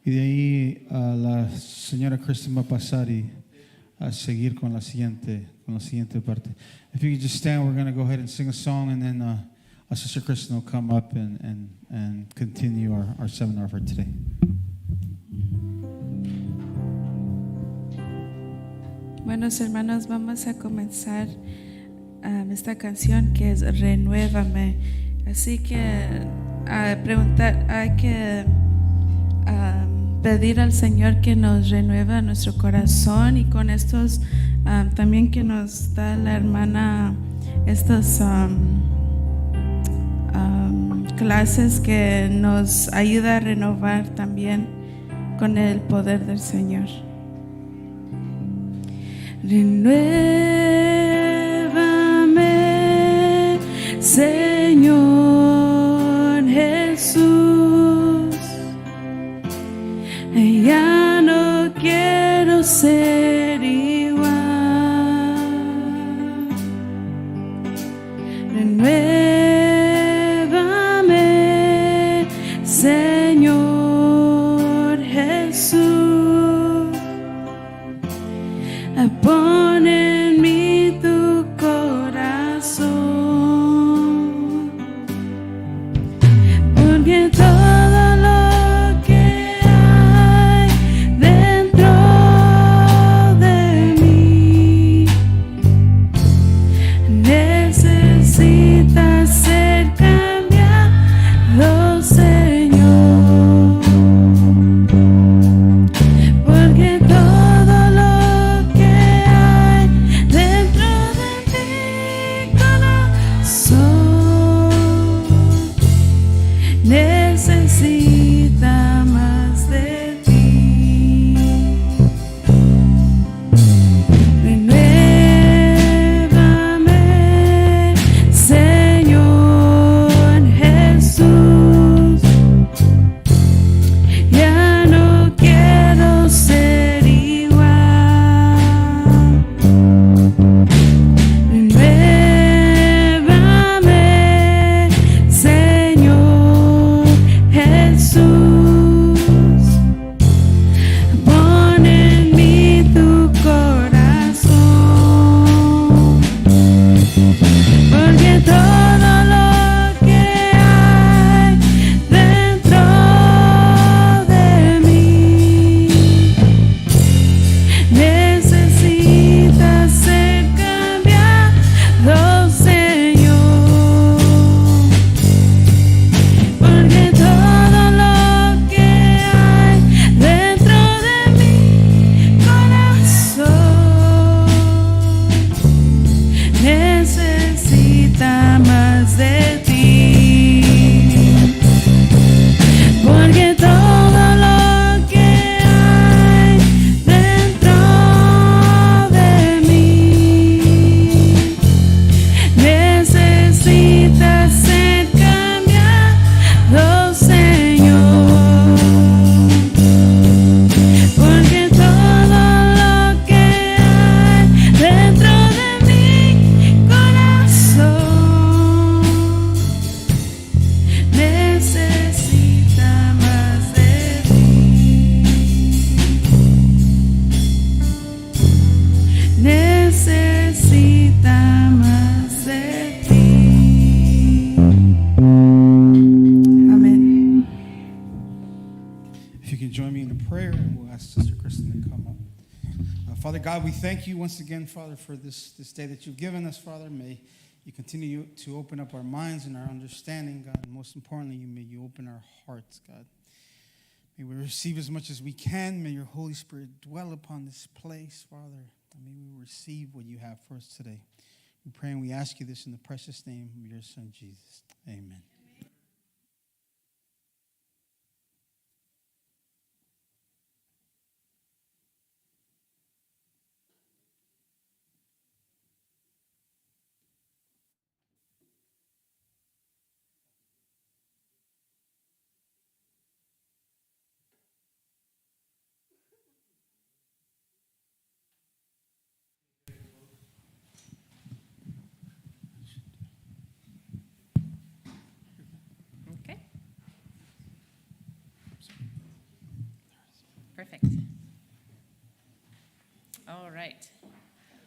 Y de ahí la señora Kristen va a pasar y a seguir con la siguiente parte. If you could just stand, we're going to go ahead and sing a song, and then our Sister Kristen will come up and continue our seminar for today. Buenos hermanos, vamos a comenzar esta canción que es Renuévame. Así que hay que pedir al Señor que nos renueva nuestro corazón, y con estos también que nos da la hermana estas clases que nos ayuda a renovar también con el poder del Señor. Renuévame, Señor Jesús. Ya no quiero ser igual. Renuévame, Señor Jesús. Pon en mí tu corazón, porque todo lo que hay dentro de mí necesita ser cambiado, Señor, porque todo lo necesita más de ti. Renuévame, Señor Jesús. Ya no quiero ser igual. Renuévame, Señor Jesús, pon en mí tu corazón, porque todo lo que hay dentro de mí necesita ser cambiado, Señor, porque todo lo que hay dentro de mi corazón necesita más de ti, porque todo lo que hay dentro de mí necesita ser cambiado, Señor, porque todo lo que hay dentro de mi corazón necesita más de ti, necesita más de ti. Amén. If you can join me in the prayer, and we'll ask Sister Kristen to come up. Father God, we thank you once again, Father, for this day that you've given us, Father. May you continue to open up our minds and our understanding, God. And most importantly, may you open our hearts, God. May we receive as much as we can. May your Holy Spirit dwell upon this place, Father. And may we receive what you have for us today. We pray and we ask you this in the precious name of your Son, Jesus. Amen. Perfect. All right.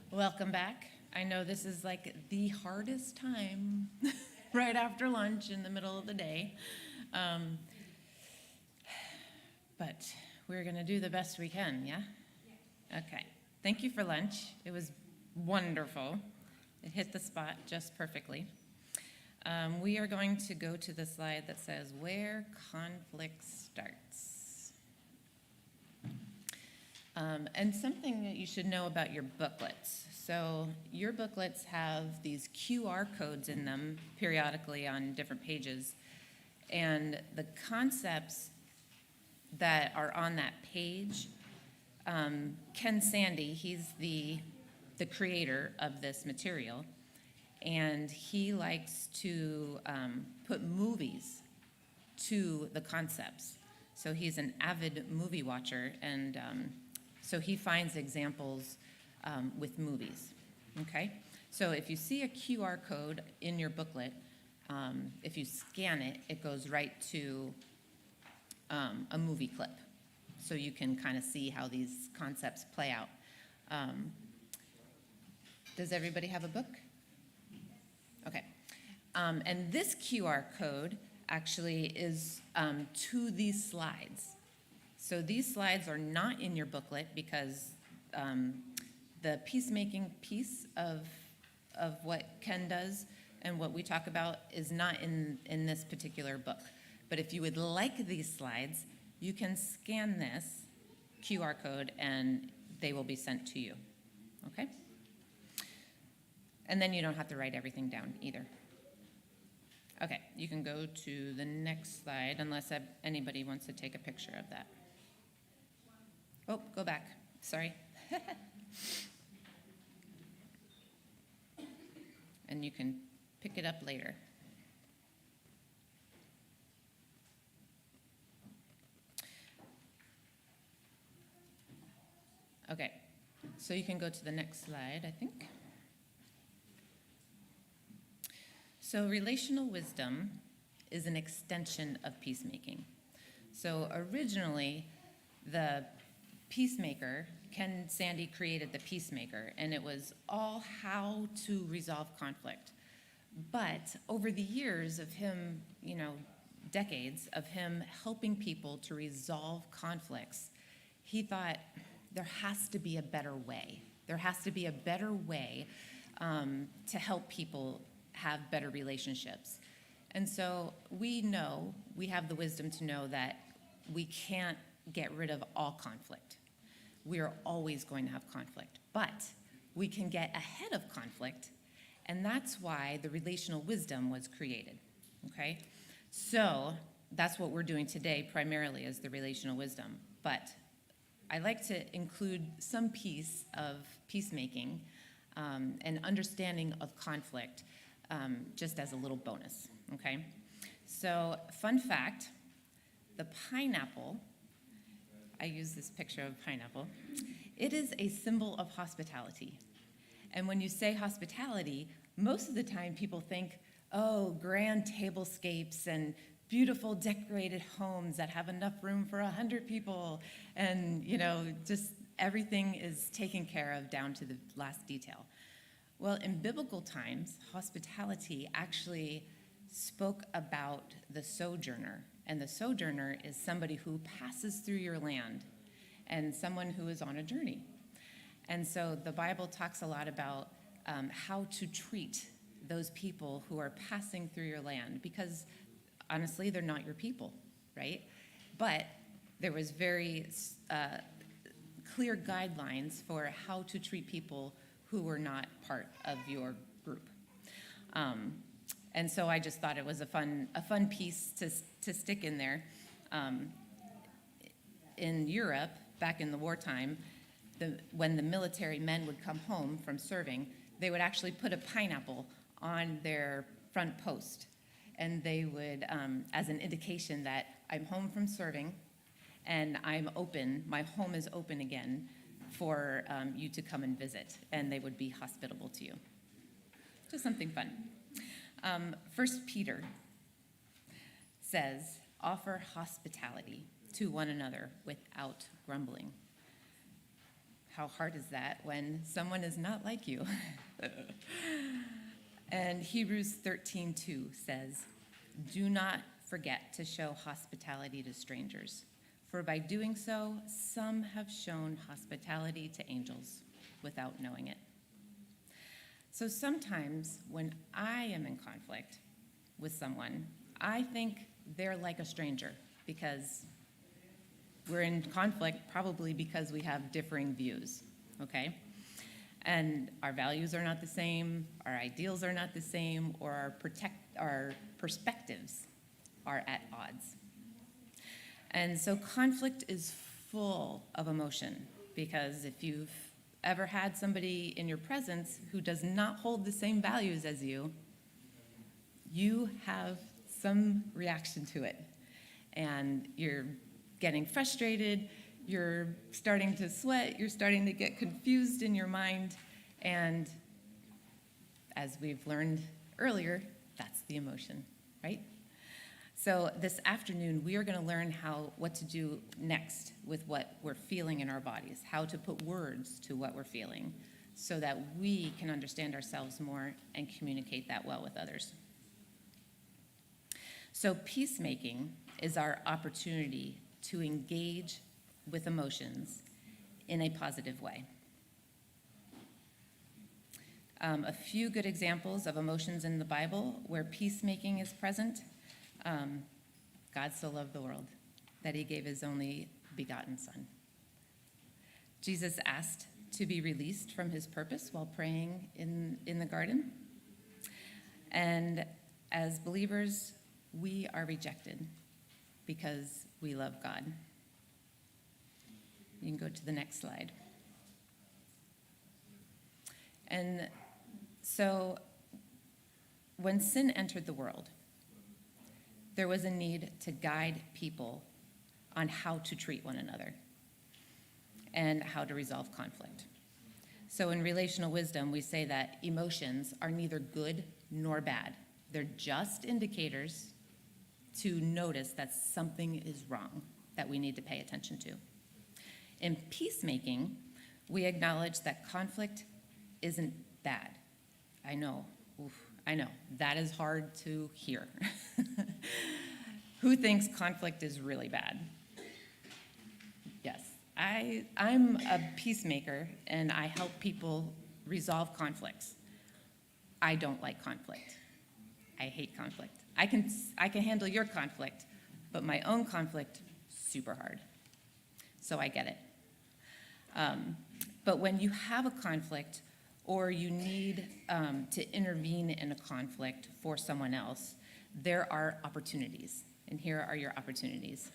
Welcome back. I know this is like the hardest time right after lunch in the middle of the day. But we're going to do the best we can, yeah? Okay. Thank you for lunch. It was wonderful. It hit the spot just perfectly. We are going to go to the slide that says where conflict starts. And something that you should know about your booklets. So your booklets have these QR codes in them periodically on different pages. And the concepts that are on that page, Ken Sandy, he's the creator of this material, and he likes to put movies to the concepts. So he's an avid movie watcher, and so he finds examples with movies, okay? So if you see a QR code in your booklet, if you scan it, it goes right to a movie clip. So you can kind of see how these concepts play out. Does everybody have a book? Okay. And this QR code actually is to these slides. So these slides are not in your booklet because the peacemaking piece of what Ken does and what we talk about is not in this particular book. But if you would like these slides, you can scan this QR code and they will be sent to you, okay? And then you don't have to write everything down either. Okay, you can go to the next slide unless anybody wants to take a picture of that. Oh, go back, sorry. And you can pick it up later. Okay, so you can go to the next slide, I think. So relational wisdom is an extension of peacemaking. So originally, the peacemaker, Ken Sandy created the peacemaker, and it was all how to resolve conflict. But over the years of him, decades of him helping people to resolve conflicts, he thought there has to be a better way. There has to be a better way to help people have better relationships. And so we have the wisdom to know that we can't get rid of all conflict. We are always going to have conflict, but we can get ahead of conflict, and that's why the relational wisdom was created, okay? So that's what we're doing today primarily is the relational wisdom, but I like to include some piece of peacemaking and understanding of conflict just as a little bonus, okay? So, fun fact, the pineapple, I use this picture of pineapple, it is a symbol of hospitality. And when you say hospitality, most of the time people think, oh, grand tablescapes and beautiful decorated homes that have enough room for 100 people, and just everything is taken care of down to the last detail. Well, in biblical times, hospitality actually spoke about the sojourner, and the sojourner is somebody who passes through your land and someone who is on a journey. And so the Bible talks a lot about how to treat those people who are passing through your land, because honestly, they're not your people, right? But there was very clear guidelines for how to treat people who were not part of your group. And so I just thought it was a fun piece to stick in there. In Europe, back in the wartime, when the military men would come home from serving, they would actually put a pineapple on their front post. And they would, as an indication that I'm home from serving and I'm open, my home is open again for you to come and visit. And they would be hospitable to you. Just something fun. 1 Peter says, offer hospitality to one another without grumbling. How hard is that when someone is not like you? And Hebrews 13:2 says, "Do not forget to show hospitality to strangers, for by doing so, some have shown hospitality to angels without knowing it." So sometimes when I am in conflict with someone, I think they're like a stranger because we're in conflict probably because we have differing views, okay? And our values are not the same, our ideals are not the same, or our perspectives are at odds. And so conflict is full of emotion, because if you've ever had somebody in your presence who does not hold the same values as you, you have some reaction to it. And you're getting frustrated, you're starting to sweat, you're starting to get confused in your mind, and as we've learned earlier, that's the emotion, right? So this afternoon, we are going to learn what to do next with what we're feeling in our bodies, how to put words to what we're feeling so that we can understand ourselves more and communicate that well with others. So peacemaking is our opportunity to engage with emotions in a positive way. A few good examples of emotions in the Bible where peacemaking is present. God so loved the world that he gave his only begotten Son. Jesus asked to be released from his purpose while praying in the garden. And as believers, we are rejected because we love God. You can go to the next slide. And so when sin entered the world, there was a need to guide people on how to treat one another and how to resolve conflict. So in relational wisdom, we say that emotions are neither good nor bad. They're just indicators to notice that something is wrong that we need to pay attention to. In peacemaking, we acknowledge that conflict isn't bad. I know, that is hard to hear. Who thinks conflict is really bad? Yes, I'm a peacemaker and I help people resolve conflicts. I don't like conflict. I hate conflict. I can handle your conflict, but my own conflict, super hard. So I get it. But when you have a conflict or you need to intervene in a conflict for someone else, there are opportunities. And here are your opportunities.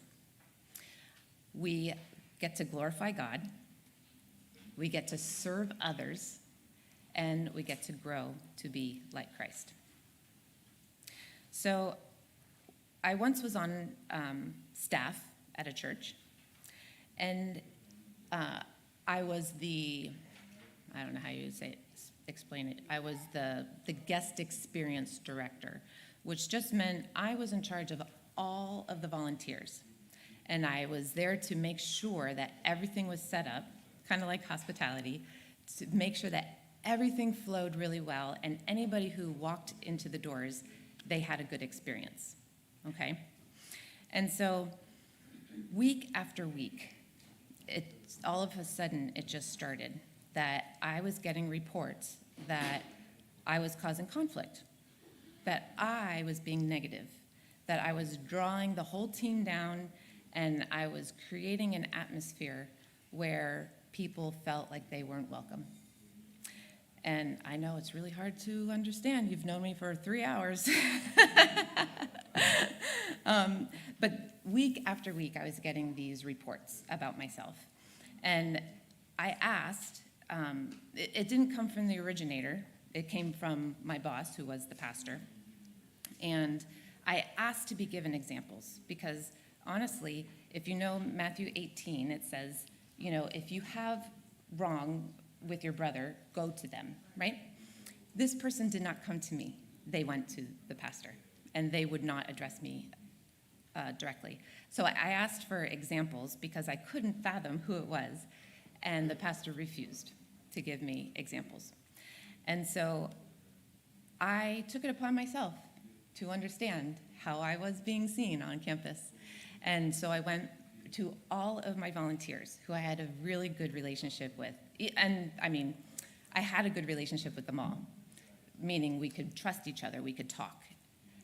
We get to glorify God. We get to serve others. And we get to grow to be like Christ. So I once was on staff at a church, and I was I don't know how you explain it. I was the guest experience director, which just meant I was in charge of all of the volunteers. And I was there to make sure that everything was set up, kind of like hospitality, to make sure that everything flowed really well, and anybody who walked into the doors, they had a good experience, okay? And so week after week, all of a sudden, it just started that I was getting reports that I was causing conflict, that I was being negative, that I was drawing the whole team down, and I was creating an atmosphere where people felt like they weren't welcome. And I know it's really hard to understand. You've known me for 3 hours. But week after week, I was getting these reports about myself. And I asked, it didn't come from the originator. It came from my boss, who was the pastor. And I asked to be given examples because, honestly, if you know Matthew 18, it says, if you have wrong with your brother, go to them, right? This person did not come to me. They went to the pastor, and they would not address me directly. So I asked for examples because I couldn't fathom who it was, and the pastor refused to give me examples. And so I took it upon myself to understand how I was being seen on campus. And so I went to all of my volunteers who I had a really good relationship with. And I mean, I had a good relationship with them all, meaning we could trust each other, we could talk.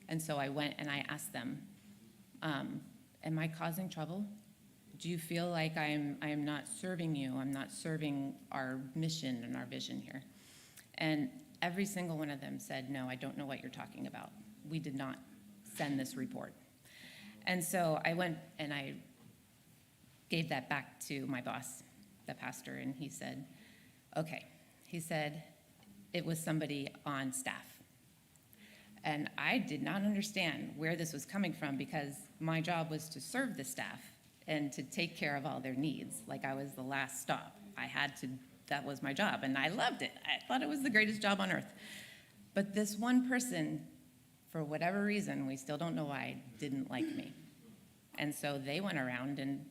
And so I went and I asked them, am I causing trouble? Do you feel like I am not serving you? I'm not serving our mission and our vision here. And every single one of them said, no, I don't know what you're talking about. We did not send this report. And so I went and I gave that back to my boss, the pastor, and he said, okay. He said, it was somebody on staff. And I did not understand where this was coming from because my job was to serve the staff and to take care of all their needs. Like I was the last stop. That was my job, and I loved it. I thought it was the greatest job on earth. But this one person, for whatever reason, we still don't know why, didn't like me. And so they went around and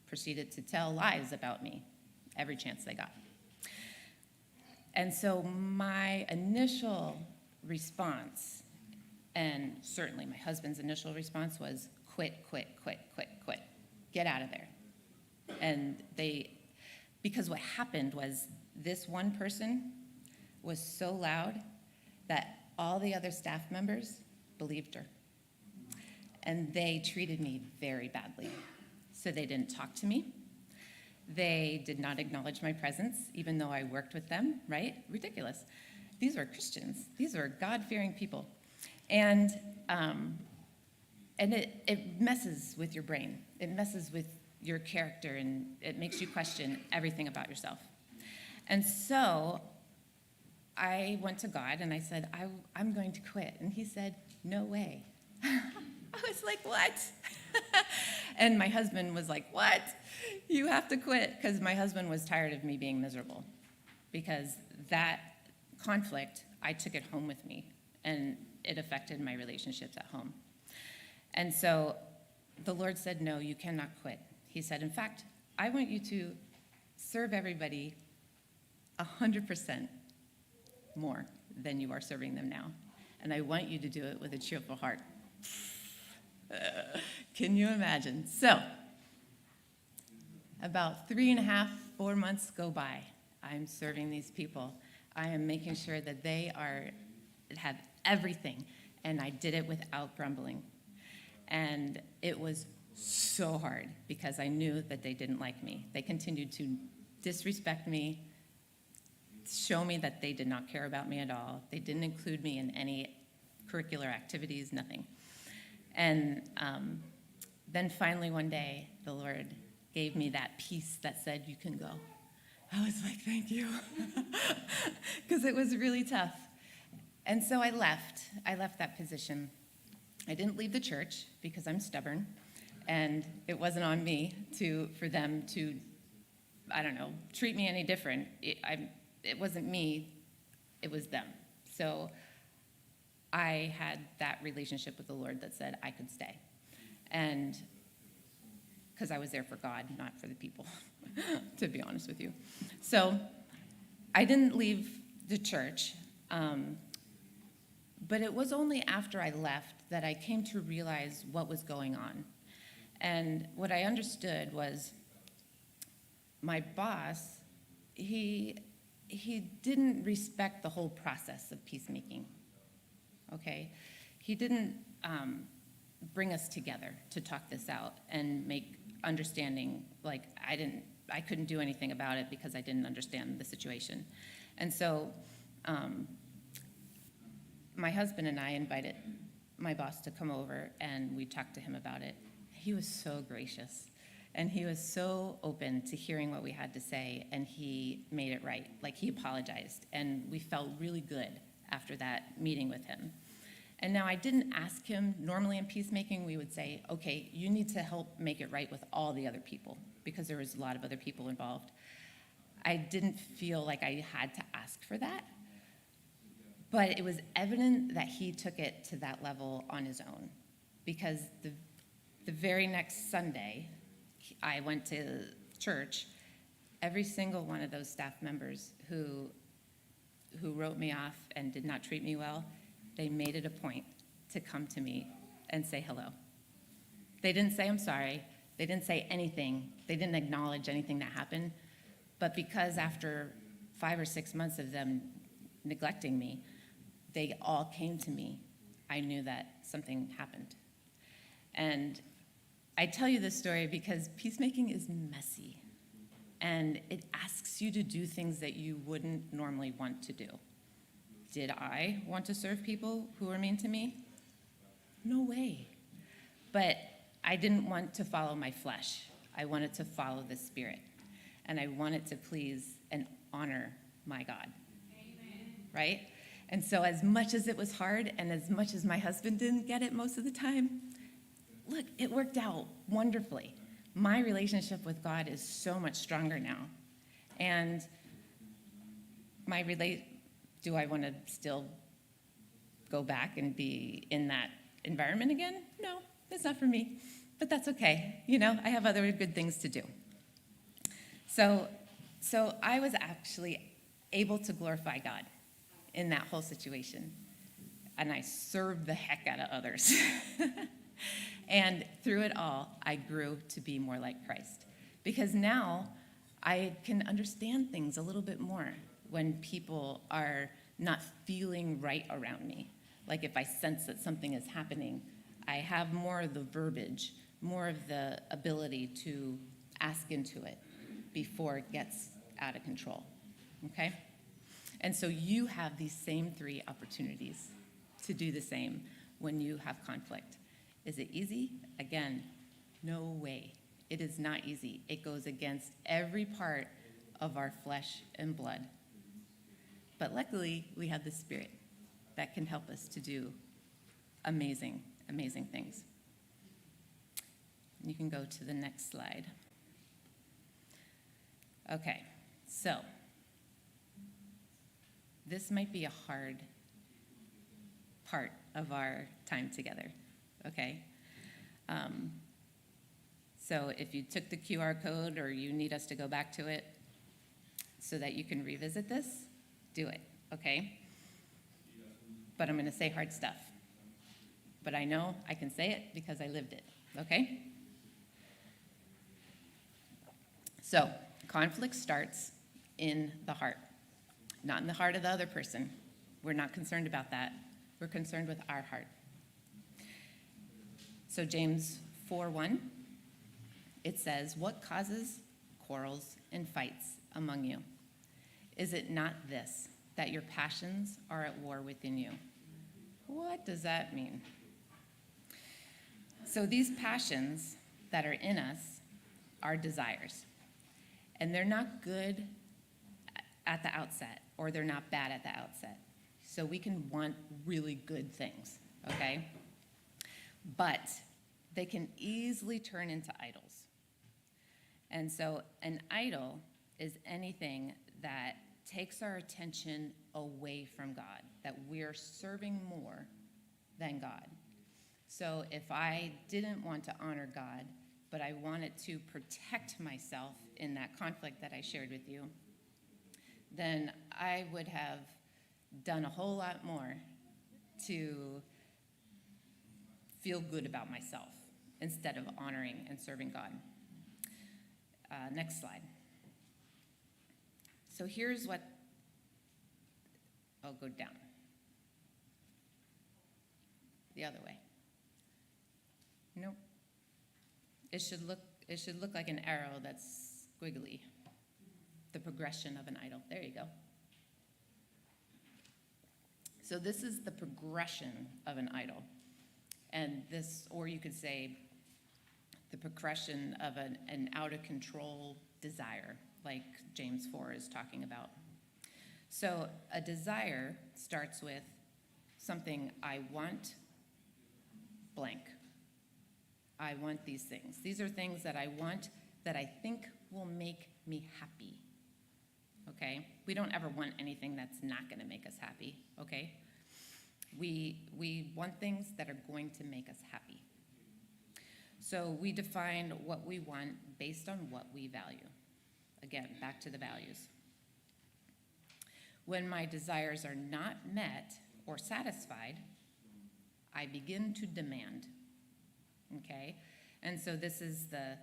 proceeded to tell lies about me every chance they got. And so my initial response, and certainly my husband's initial response, was quit. Get out of there. And because what happened was this one person was so loud that all the other staff members believed her. And they treated me very badly. So they didn't talk to me. They did not acknowledge my presence, even though I worked with them, right? Ridiculous. These were Christians. These were God-fearing people. And it messes with your brain. It messes with your character, and it makes you question everything about yourself. And so I went to God, and I said, I'm going to quit. And he said, no way. I was like, what? And my husband was like, what? You have to quit. Because my husband was tired of me being miserable. Because that conflict, I took it home with me, and it affected my relationships at home. And so the Lord said, no, you cannot quit. He said, in fact, I want you to serve everybody 100% more than you are serving them now. And I want you to do it with a cheerful heart. Can you imagine? So, about 3.5, 4 months go by. I'm serving these people. I am making sure that they have everything. And I did it without grumbling. And it was so hard because I knew that they didn't like me. They continued to disrespect me, show me that they did not care about me at all. They didn't include me in any curricular activities, nothing. And then finally one day, the Lord gave me that peace that said, you can go. I was like, thank you. Because it was really tough. And so I left that position. I didn't leave the church because I'm stubborn. And it wasn't on me for them to, I don't know, treat me any different. It wasn't me, it was them. So I had that relationship with the Lord that said I could stay. And because I was there for God, not for the people, to be honest with you. So I didn't leave the church, but it was only after I left that I came to realize what was going on. And what I understood was my boss, he didn't respect the whole process of peacemaking, okay? He didn't bring us together to talk this out and make understanding, like I couldn't do anything about it because I didn't understand the situation. And so my husband and I invited my boss to come over, and we talked to him about it. He was so gracious, and he was so open to hearing what we had to say, and he made it right. Like, he apologized, and we felt really good after that meeting with him. And now I didn't ask him. Normally in peacemaking, we would say, okay, you need to help make it right with all the other people, because there was a lot of other people involved. I didn't feel like I had to ask for that, but it was evident that he took it to that level on his own, because The very next Sunday, I went to church. Every single one of those staff members who wrote me off and did not treat me well, they made it a point to come to me and say hello. They didn't say I'm sorry. They didn't say anything. They didn't acknowledge anything that happened. But because after 5 or 6 months of them neglecting me, they all came to me, I knew that something happened. And I tell you this story because peacemaking is messy. And it asks you to do things that you wouldn't normally want to do. Did I want to serve people who were mean to me? No way. But I didn't want to follow my flesh. I wanted to follow the Spirit. And I wanted to please and honor my God. Amen. Right? And so as much as it was hard and as much as my husband didn't get it most of the time, look, it worked out wonderfully. My relationship with God is so much stronger now. And do I want to still go back and be in that environment again? No, that's not for me. But that's okay. I have other good things to do. So I was actually able to glorify God in that whole situation. And I served the heck out of others. And through it all, I grew to be more like Christ. Because now I can understand things a little bit more when people are not feeling right around me. Like if I sense that something is happening, I have more of the verbiage, more of the ability to ask into it before it gets out of control, okay? And so you have these same 3 opportunities to do the same when you have conflict. Is it easy? Again, no way. It is not easy. It goes against every part of our flesh and blood. But luckily, we have the Spirit that can help us to do amazing, amazing things. You can go to the next slide. Okay, so this might be a hard part of our time together. Okay? So if you took the QR code or you need us to go back to it so that you can revisit this, do it, okay? But I'm going to say hard stuff. But I know I can say it because I lived it, okay? So conflict starts in the heart, not in the heart of the other person. We're not concerned about that. We're concerned with our heart. So James 4:1, it says, "What causes quarrels and fights among you? Is it not this, that your passions are at war within you?" What does that mean? So these passions that are in us are desires. And they're not good at the outset, or they're not bad at the outset. So we can want really good things, okay? But they can easily turn into idols. And so an idol is anything that takes our attention away from God, that we're serving more than God. So if I didn't want to honor God, but I wanted to protect myself in that conflict that I shared with you, then I would have done a whole lot more to feel good about myself instead of honoring and serving God. Next slide. So here's what, I'll go down. The other way. Nope. It should look like an arrow that's squiggly. The progression of an idol. There you go. So this is the progression of an idol. And this, or you could say, the progression of an out-of-control desire, like James 4 is talking about. So a desire starts with something I want, blank. I want these things. These are things that I want that I think will make me happy, okay? We don't ever want anything that's not going to make us happy, okay? We want things that are going to make us happy. So we define what we want based on what we value. Again, back to the values. When my desires are not met or satisfied, I begin to demand. Okay? And so this is the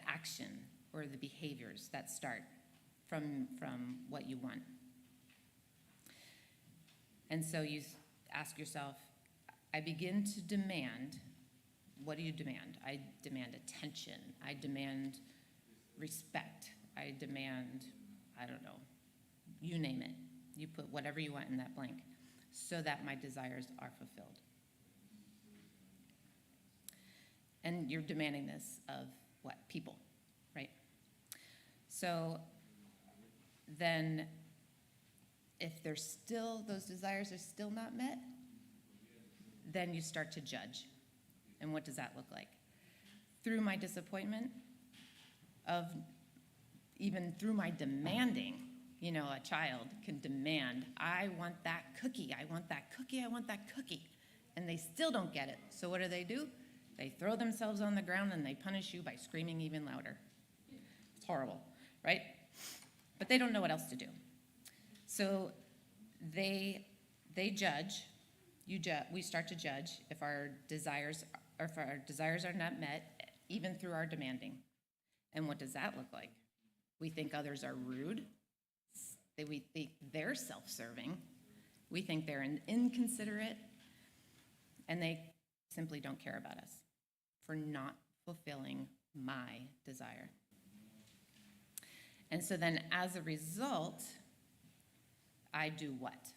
action or the behaviors that start from what you want. And so you ask yourself, I begin to demand. What do you demand? I demand attention. I demand respect. I demand, I don't know, you name it. You put whatever you want in that blank so that my desires are fulfilled. And you're demanding this of what? People, right? So then if those desires are still not met, then you start to judge. And what does that look like? Through my disappointment even through my demanding, a child can demand, I want that cookie, I want that cookie, I want that cookie. And they still don't get it. So what do? They throw themselves on the ground and they punish you by screaming even louder. It's horrible, right? But they don't know what else to do. So they judge. We start to judge if our desires are not met, even through our demanding. And what does that look like? We think others are rude. We think they're self-serving. We think they're inconsiderate. And they simply don't care about us for not fulfilling my desire. And so then as a result, I do what?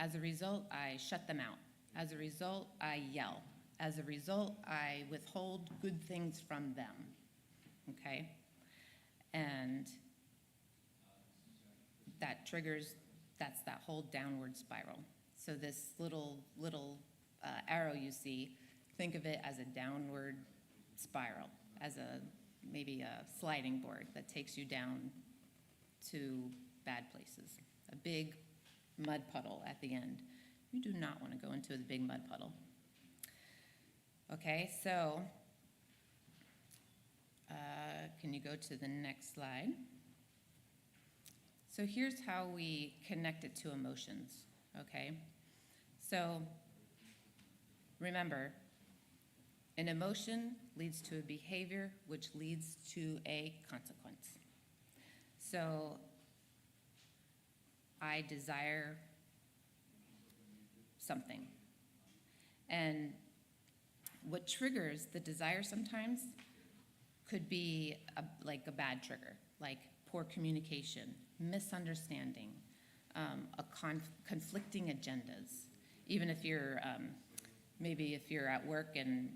As a result, I shut them out. As a result, I yell. As a result, I withhold good things from them. Okay? And that triggers, that's that whole downward spiral. So this little arrow you see, think of it as a downward spiral, as maybe a sliding board that takes you down to bad places. A big mud puddle at the end. You do not want to go into a big mud puddle. Okay, so can you go to the next slide? So here's how we connect it to emotions, okay? So remember, an emotion leads to a behavior, which leads to a consequence. So I desire something. And what triggers the desire sometimes could be like a bad trigger, like poor communication, misunderstanding, conflicting agendas. Even if you're, maybe if you're at work and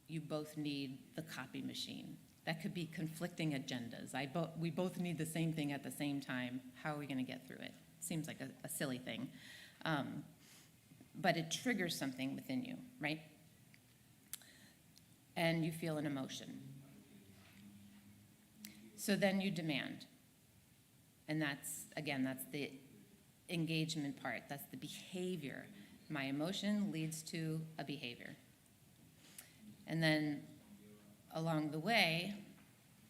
you both need the copy machine. That could be conflicting agendas. We both need the same thing at the same time. How are we going to get through it? Seems like a silly thing. But it triggers something within you, right? And you feel an emotion. So then you demand. And that's the engagement part. That's the behavior. My emotion leads to a behavior. And then along the way,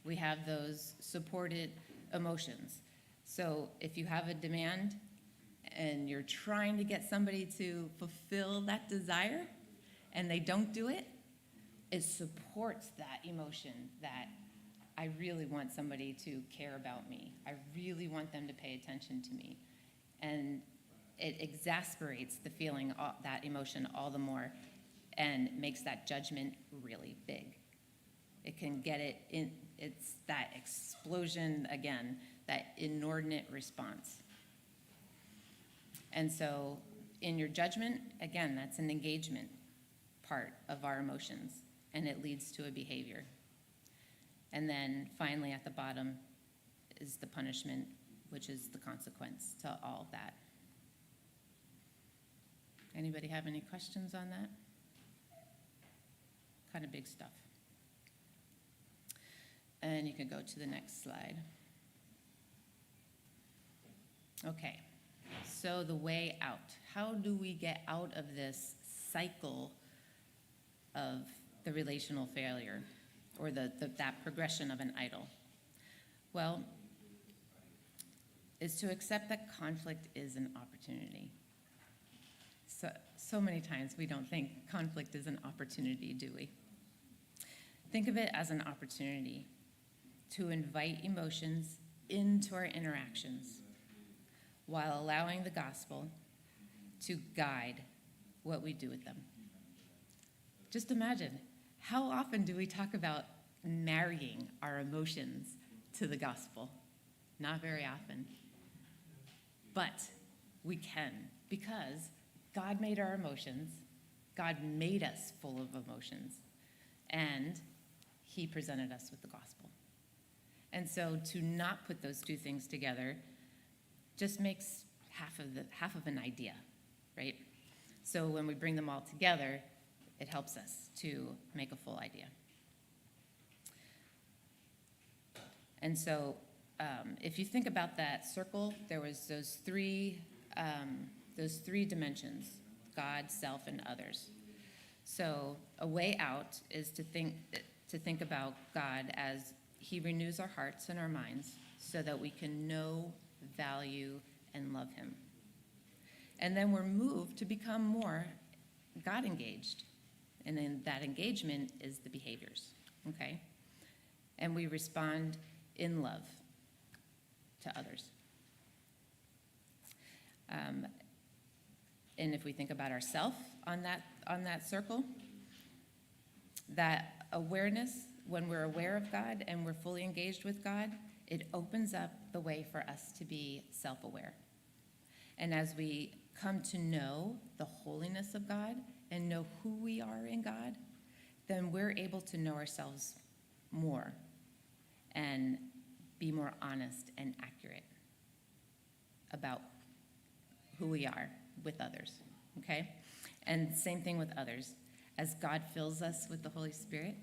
we have those supported emotions. So if you have a demand and you're trying to get somebody to fulfill that desire and they don't do it, it supports that emotion that I really want somebody to care about me. I really want them to pay attention to me. And it exasperates the feeling, that emotion all the more, and makes that judgment really big. It can get it in, it's that explosion again, that inordinate response. And so in your judgment, again, that's an engagement part of our emotions, and it leads to a behavior. And then finally at the bottom is the punishment, which is the consequence to all of that. Anybody have any questions on that? Kind of big stuff. And you can go to the next slide. Okay, so the way out. How do we get out of this cycle of the relational failure or that progression of an idol? Well, is to accept that conflict is an opportunity. So many times we don't think conflict is an opportunity, do we? Think of it as an opportunity to invite emotions into our interactions while allowing the gospel to guide what we do with them. Just imagine, how often do we talk about marrying our emotions to the gospel? Not very often. But we can, because God made our emotions, God made us full of emotions, and he presented us with the gospel. And so to not put those two things together just makes half of an idea, right? So when we bring them all together, it helps us to make a full idea. And so if you think about that circle, there was those three dimensions: God, self, and others. So a way out is to think about God as he renews our hearts and our minds so that we can know, value, and love him. And then we're moved to become more God engaged. And then that engagement is the behaviors, okay? And we respond in love to others. And if we think about ourselves on that circle, that awareness, when we're aware of God and we're fully engaged with God, it opens up the way for us to be self-aware. And as we come to know the holiness of God and know who we are in God, then we're able to know ourselves more and be more honest and accurate about who we are with others, okay? And same thing with others. As God fills us with the Holy Spirit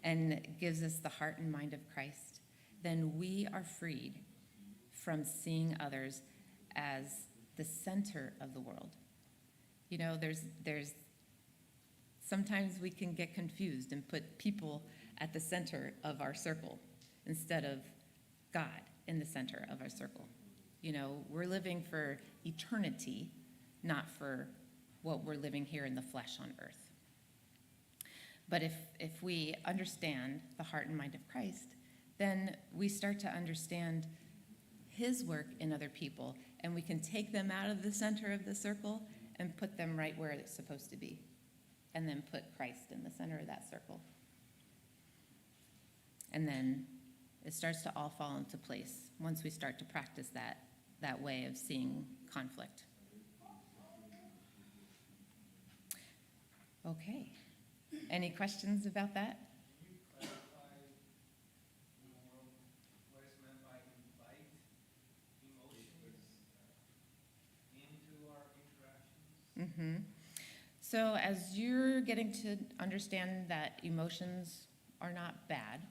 and gives us the heart and mind of Christ, then we are freed from seeing others as the center of the world. You know, there's sometimes we can get confused and put people at the center of our circle instead of God in the center of our circle. You know, we're living for eternity, not for what we're living here in the flesh on earth. But if we understand the heart and mind of Christ, then we start to understand his work in other people, and we can take them out of the center of the circle and put them right where it's supposed to be, and then put Christ in the center of that circle. And then it starts to all fall into place once we start to practice that way of seeing conflict. Okay. Any questions about that? Can you clarify more what is meant by invite emotions into our interactions? So as you're getting to understand that emotions are not bad,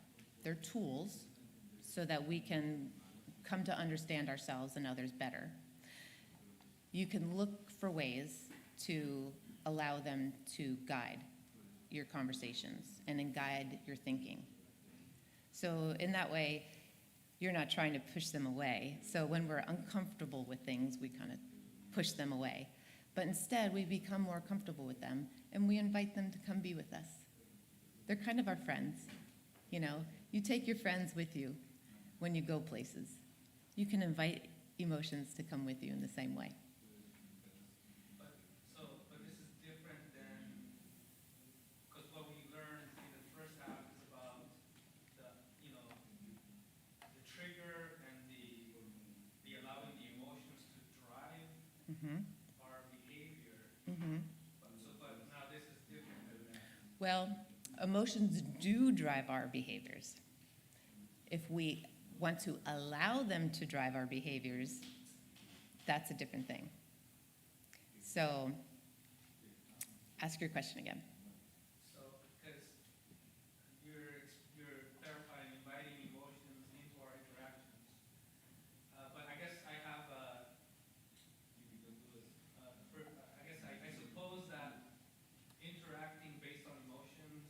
they're tools so that we can come to understand ourselves and others better, you can look for ways to allow them to guide your conversations and then guide your thinking. So in that way, you're not trying to push them away. So when we're uncomfortable with things, we kind of push them away. But instead, we become more comfortable with them, and we invite them to come be with us. They're kind of our friends. You know, you take your friends with you when you go places. You can invite emotions to come with you in the same way. But this is different than, because what we learned in the first half is about the trigger and the allowing the emotions to drive our behavior. But now this is different than that. Well, emotions do drive our behaviors. If we want to allow them to drive our behaviors, that's a different thing. So, ask your question again. So, because you're clarifying, inviting emotions into our interactions. But I guess I have I suppose that interacting based on emotions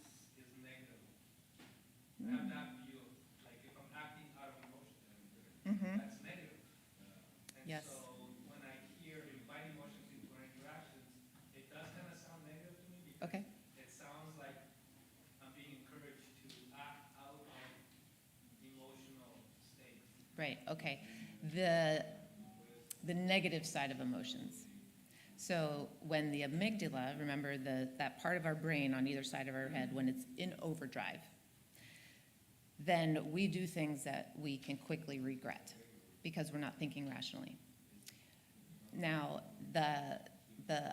Yes. So when I hear invite emotions into our interactions, it does kind of sound negative to me because Okay. it sounds like I'm being encouraged to act out of emotional states. Right, okay. The negative side of emotions. So when the amygdala, remember that part of our brain on either side of our head, when it's in overdrive, then we do things that we can quickly regret because we're not thinking rationally. Now, the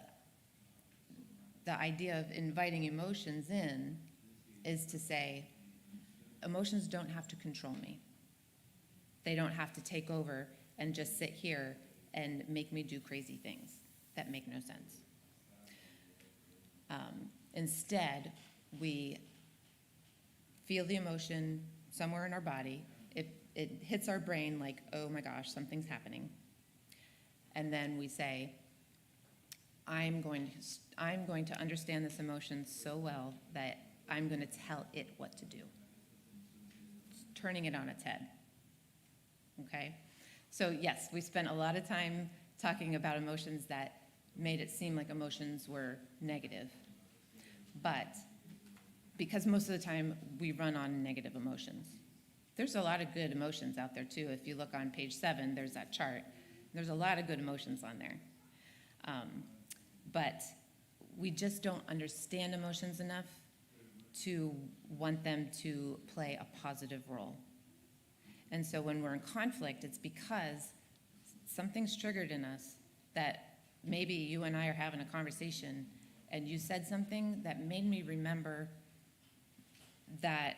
idea of inviting emotions in is to say, emotions don't have to control me. They don't have to take over and just sit here and make me do crazy things that make no sense. Instead, we feel the emotion somewhere in our body. It hits our brain like, oh my gosh, something's happening. And then we say, I'm going to understand this emotion so well that I'm going to tell it what to do. Turning it on its head. Okay? So yes, we spent a lot of time talking about emotions that made it seem like emotions were negative. But because most of the time we run on negative emotions. There's a lot of good emotions out there too. If you look on page 7, there's that chart. There's a lot of good emotions on there. But we just don't understand emotions enough to want them to play a positive role. And so when we're in conflict, it's because something's triggered in us that maybe you and I are having a conversation and you said something that made me remember that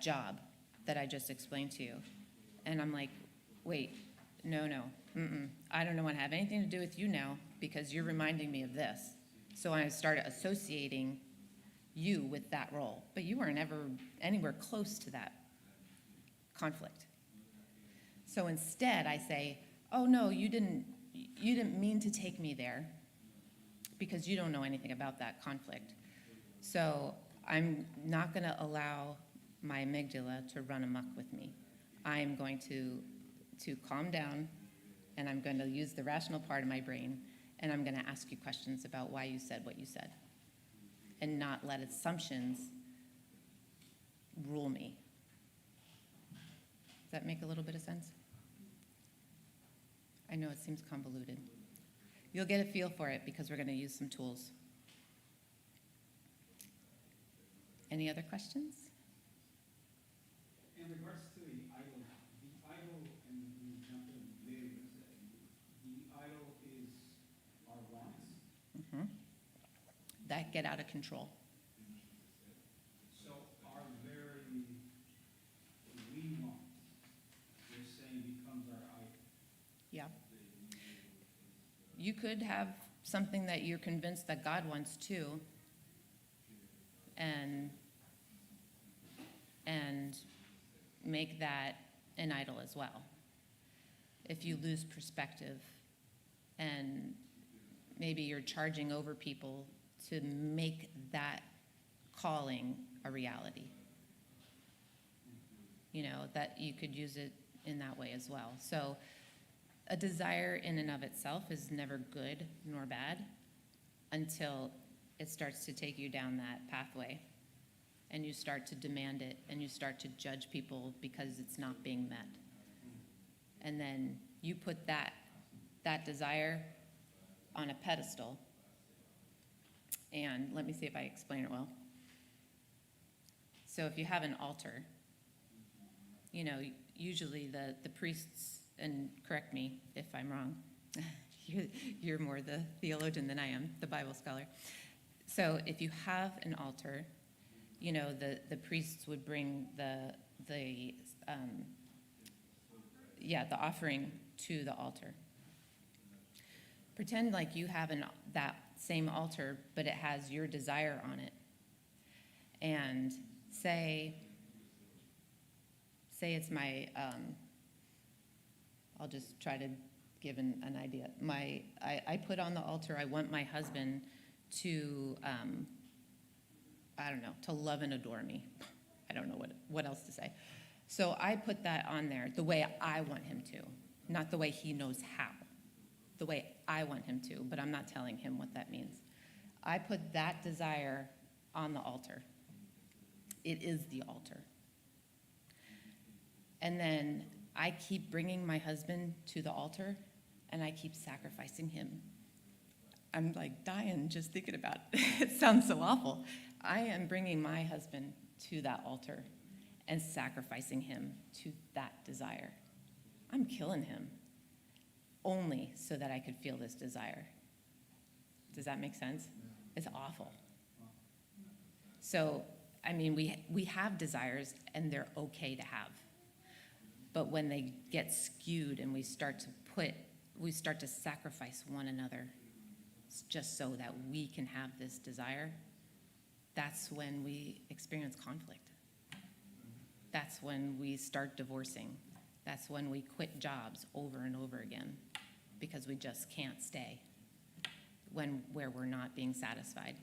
job that I just explained to you. And I'm like, wait, no, I don't want to have anything to do with you now because you're reminding me of this. So I started associating you with that role, but you weren't ever anywhere close to that conflict. So instead I say, oh no, you didn't mean to take me there because you don't know anything about that conflict. So I'm not going to allow my amygdala to run amok with me. I'm going to calm down, and I'm going to use the rational part of my brain, and I'm going to ask you questions about why you said what you said, and not let assumptions rule me. Does that make a little bit of sense? I know it seems convoluted. You'll get a feel for it because we're going to use some tools. Any other questions? In regards to the idol, and you jumped in later, the idol is our wants. That get out of control. So our very we want, you're saying becomes our idol. Yeah. You could have something that you're convinced that God wants too, and make that an idol as well. If you lose perspective and maybe you're charging over people to make that calling a reality. You know, that you could use it in that way as well. So a desire in and of itself is never good nor bad until it starts to take you down that pathway and you start to demand it and you start to judge people because it's not being met. And then you put that desire on a pedestal. And let me see if I explain it well. So if you have an altar, you know, usually the priests, and correct me if I'm wrong, you're more the theologian than I am, the Bible scholar. So if you have an altar, you know, the priests would bring the offering to the altar. Pretend like you have that same altar, but it has your desire on it. And say it's my, I'll just try to give an idea. I put on the altar, I want my husband to, to love and adore me. I don't know what else to say. So I put that on there the way I want him to. not the way he knows how, the way I want him to, but I'm not telling him what that means. I put that desire on the altar. It is the altar. And then I keep bringing my husband to the altar, and I keep sacrificing him. I'm like dying just thinking about it. It sounds so awful. I am bringing my husband to that altar and sacrificing him to that desire. I'm killing him only so that I could feel this desire. Does that make sense? It's awful. So, I mean, we have desires, and they're okay to have. But when they get skewed and we start to sacrifice one another just so that we can have this desire, that's when we experience conflict. That's when we start divorcing. That's when we quit jobs over and over again because we just can't stay where we're not being satisfied.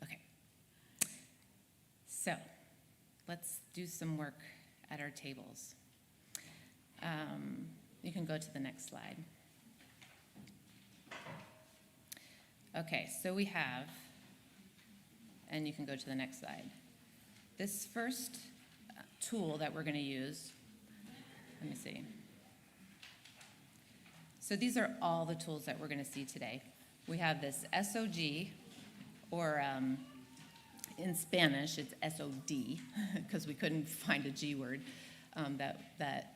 Okay. So let's do some work at our tables. You can go to the next slide. Okay, so we have, and you can go to the next slide. This first tool that we're going to use, let me see. So these are all the tools that we're going to see today. We have this SOG, or in Spanish, it's SOD, because we couldn't find a G word that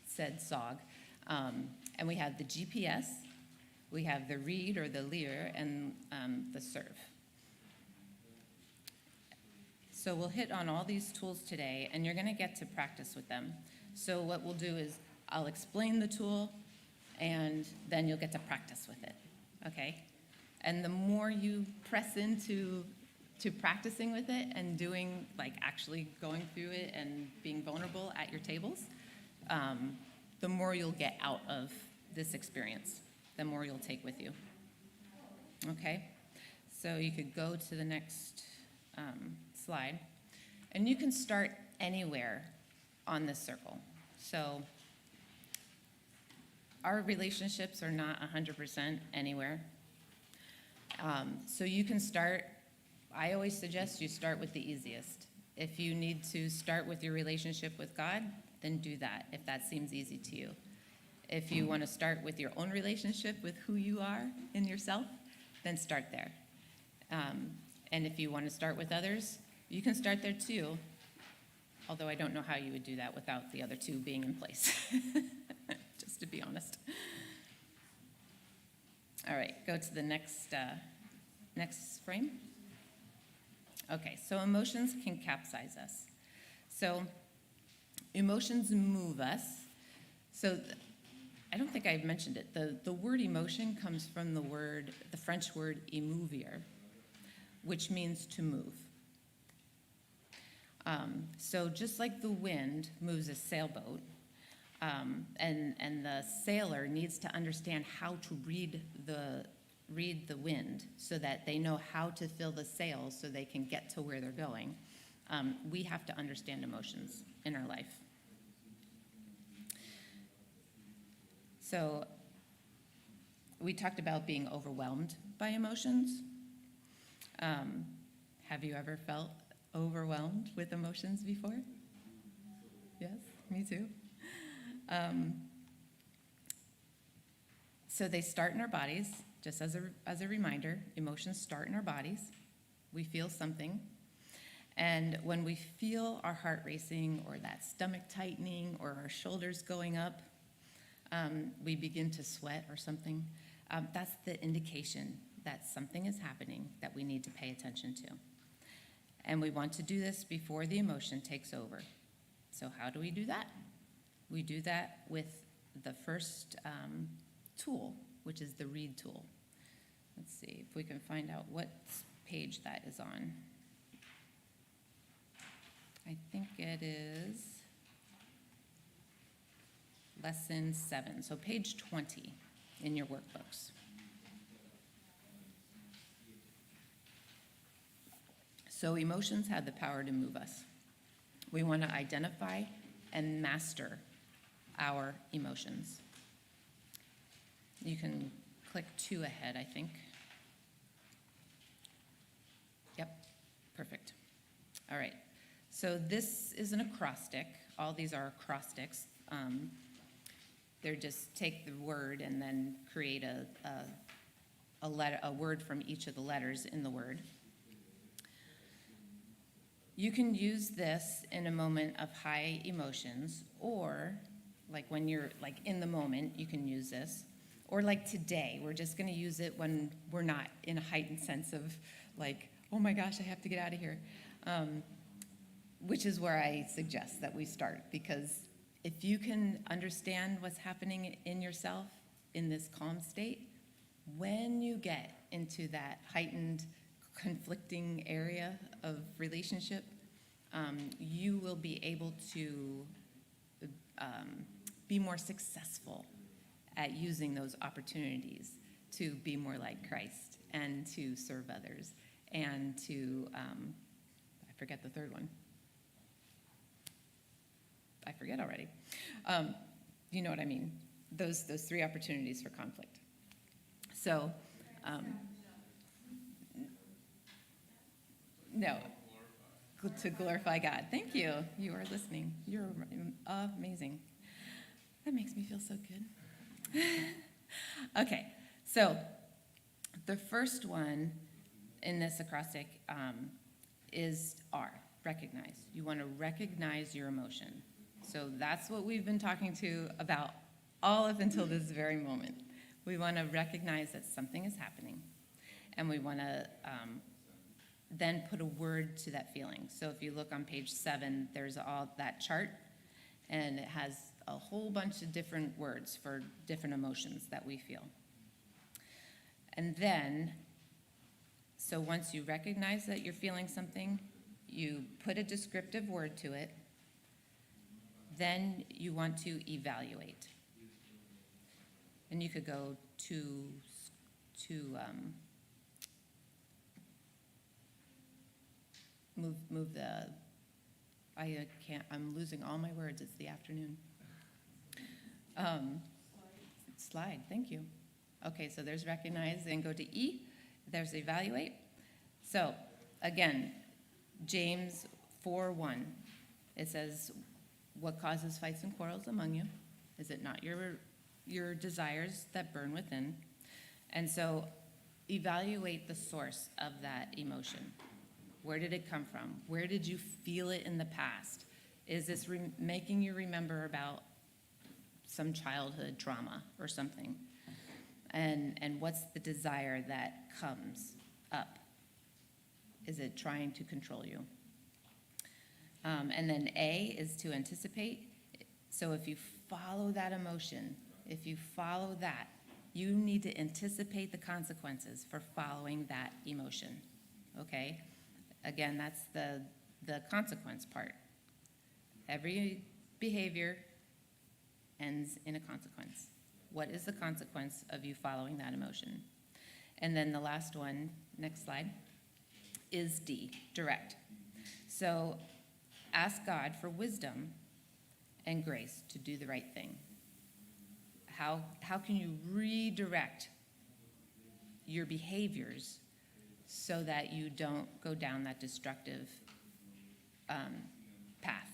said SOG. And we have the GPS, we have the read or the leer, and the serve. So we'll hit on all these tools today, and you're going to get to practice with them. So what we'll do is I'll explain the tool, and then you'll get to practice with it, okay? And the more you press into practicing with it and doing, like actually going through it and being vulnerable at your tables, the more you'll get out of this experience, the more you'll take with you. Okay? So you could go to the next slide. And you can start anywhere on this circle. So our relationships are not 100% anywhere. So you can start, I always suggest you start with the easiest. If you need to start with your relationship with God, then do that, if that seems easy to you. If you want to start with your own relationship with who you are in yourself, then start there. And if you want to start with others, you can start there too, although I don't know how you would do that without the other two being in place, just to be honest. All right, go to the next frame. Okay, so emotions can capsize us. So emotions move us. So I don't think I've mentioned it. The word emotion comes from the French word émouvir, which means to move. So just like the wind moves a sailboat, and the sailor needs to understand how to read the wind so that they know how to fill the sails so they can get to where they're going, we have to understand emotions in our life. So we talked about being overwhelmed by emotions. Have you ever felt overwhelmed with emotions before? Yes, me too. So they start in our bodies. Just as a reminder, emotions start in our bodies. We feel something. And when we feel our heart racing or that stomach tightening or our shoulders going up, we begin to sweat or something, that's the indication that something is happening that we need to pay attention to. And we want to do this before the emotion takes over. So how do we do that? We do that with the first tool, which is the read tool. Let's see if we can find out what page that is on. I think it is lesson 7, so page 20 in your workbooks. So emotions have the power to move us. We want to identify and master our emotions. You can click 2 ahead, I think. Yep, perfect. All right, so this is an acrostic. All these are acrostics. They're just take the word and then create a word from each of the letters in the word. You can use this in a moment of high emotions, or like when you're like in the moment, you can use this. Or like today, we're just going to use it when we're not in a heightened sense of like, oh my gosh, I have to get out of here. Which is where I suggest that we start, because if you can understand what's happening in yourself in this calm state, when you get into that heightened, conflicting area of relationship, you will be able to be more successful at using those opportunities to be more like Christ and to serve others and to, I forget the third one. I forget already. You know what I mean? Those 3 opportunities for conflict. So, no, to glorify God. Thank you. You are listening. You're amazing. That makes me feel so good. Okay, so the first one in this acrostic is R, recognize. You want to recognize your emotion. So that's what we've been talking to about all up until this very moment. We want to recognize that something is happening, and we want to then put a word to that feeling. So if you look on page 7, there's all that chart, and it has a whole bunch of different words for different emotions that we feel. And then, so once you recognize that you're feeling something, you put a descriptive word to it, then you want to evaluate. And you could go to move the, I can't, I'm losing all my words, it's the afternoon. Slide, thank you. Okay, so there's recognize, then go to E, there's evaluate. So again, James 4:1, it says, what causes fights and quarrels among you? Is it not your desires that burn within? And so evaluate the source of that emotion. Where did it come from? Where did you feel it in the past? Is this making you remember about some childhood trauma or something? And what's the desire that comes up? Is it trying to control you? And then A is to anticipate. So if you follow that emotion, if you follow that, you need to anticipate the consequences for following that emotion, okay? Again, that's the consequence part. Every behavior ends in a consequence. What is the consequence of you following that emotion? And then the last one, next slide, is D, direct. So ask God for wisdom and grace to do the right thing. How can you redirect your behaviors so that you don't go down that destructive path?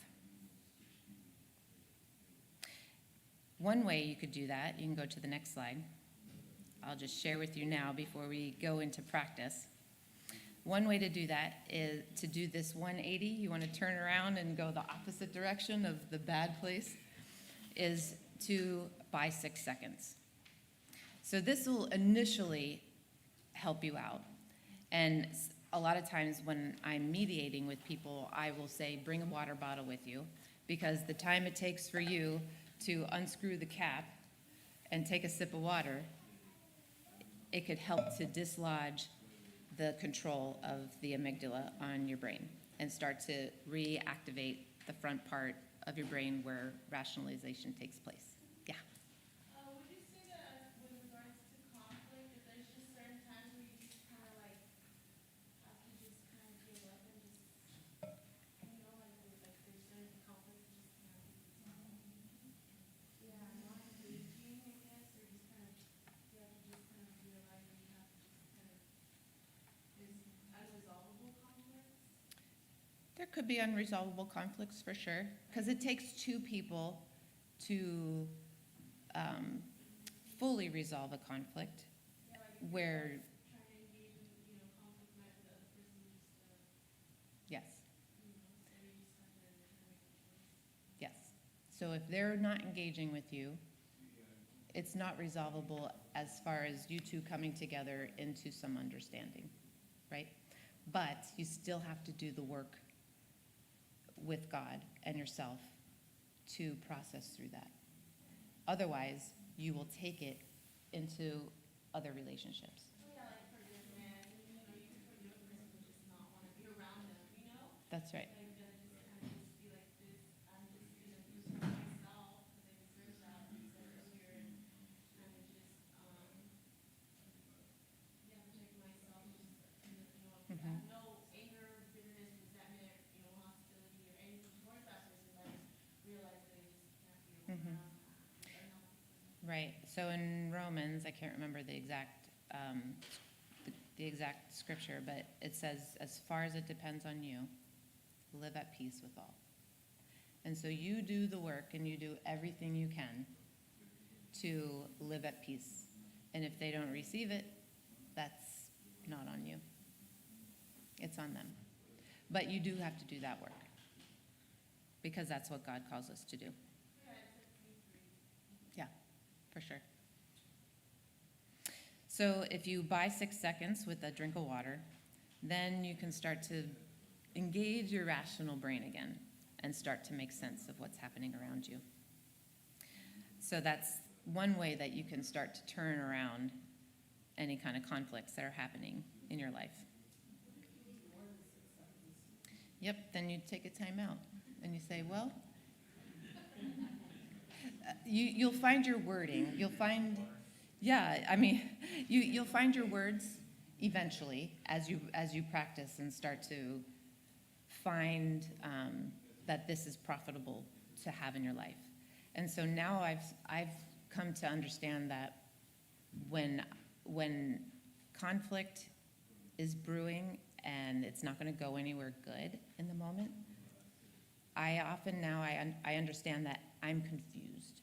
One way you could do that, you can go to the next slide. I'll just share with you now before we go into practice. One way to do that is to do this 180. You want to turn around and go the opposite direction of the bad place, is to buy 6 seconds. So this will initially help you out. And a lot of times when I'm mediating with people, I will say, bring a water bottle with you, because the time it takes for you to unscrew the cap and take a sip of water, it could help to dislodge the control of the amygdala on your brain and start to reactivate the front part of your brain where rationalization takes place. Yeah. Would you say that with regards to conflict, that there's just certain times where you just kind of like have to just kind of give up and could be unresolvable conflicts for sure, because it takes two people to fully resolve a conflict where, Trying to engage in, conflict night with the other person, just, yes, so you just have to kind of make a choice. yes. So if they're not engaging with you, it's not resolvable as far as you two coming together into some understanding, right? But you still have to do the work with God and yourself to process through that. Otherwise, you will take it into other relationships. Yeah, like for this man, you could for the other person would just not want to be around them, That's right. Like, just kind of just be like this, I'm just gonna use for myself, because I deserve that, like you said earlier, and kind of just, protect myself, just, Mhm. have no anger, bitterness, resentment, hostility, or anything towards that person, but I just realize that I just can't be Mhm. around that, or not. Right. So in Romans, I can't remember the exact scripture, but it says, "As far as it depends on you, live at peace with all." And so you do the work and you do everything you can to live at peace. And if they don't receive it, that's not on you. It's on them. But you do have to do that work because that's what God calls us to do. Yeah, for sure. So if you buy 6 seconds with a drink of water, then you can start to engage your rational brain again and start to make sense of what's happening around you. So that's one way that you can start to turn around any kind of conflicts that are happening in your life. Yep, then you take a time out and you say, well, you'll find your wording. You'll find, you'll find your words eventually as you practice and start to find that this is profitable to have in your life. And so now I've come to understand that when conflict is brewing and it's not going to go anywhere good in the moment, I understand that I'm confused.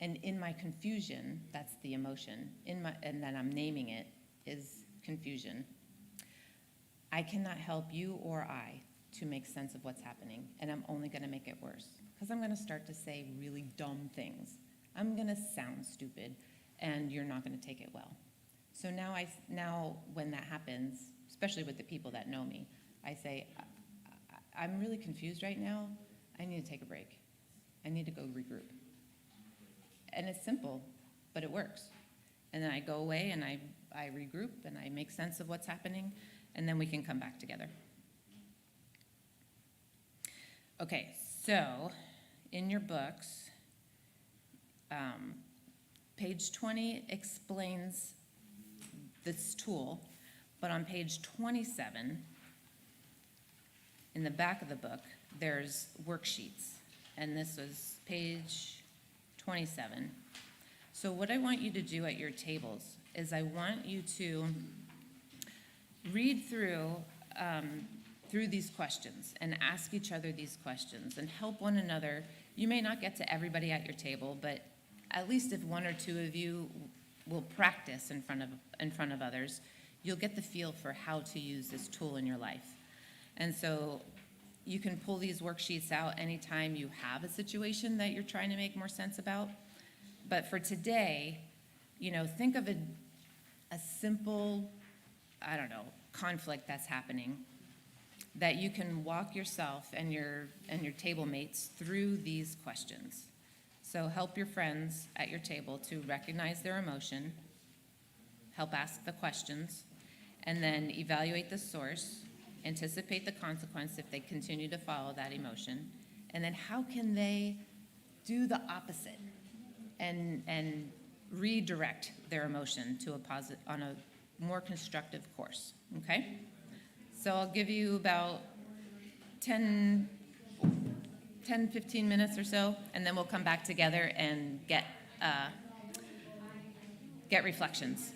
And in my confusion, that's the emotion, and then I'm naming it, is confusion. I cannot help you or I to make sense of what's happening, and I'm only going to make it worse because I'm going to start to say really dumb things. I'm going to sound stupid, and you're not going to take it well. So now when that happens, especially with the people that know me, I say, I'm really confused right now. I need to take a break. I need to go regroup. And it's simple, but it works. And then I go away and I regroup and I make sense of what's happening, and then we can come back together. Okay, so in your books, page 20 explains this tool, but on page 27, in the back of the book, there's worksheets, and this was page 27. So what I want you to do at your tables is I want you to read through these questions and ask each other these questions and help one another. You may not get to everybody at your table, but at least if one or two of you will practice in front of others, you'll get the feel for how to use this tool in your life. And so you can pull these worksheets out anytime you have a situation that you're trying to make more sense about. But for today, think of a simple, conflict that's happening that you can walk yourself and your table mates through these questions. So help your friends at your table to recognize their emotion, help ask the questions, and then evaluate the source, anticipate the consequence if they continue to follow that emotion, and then how can they do the opposite and redirect their emotion to on a more constructive course, okay? So I'll give you about 10, 15 minutes or so, and then we'll come back together and get reflections.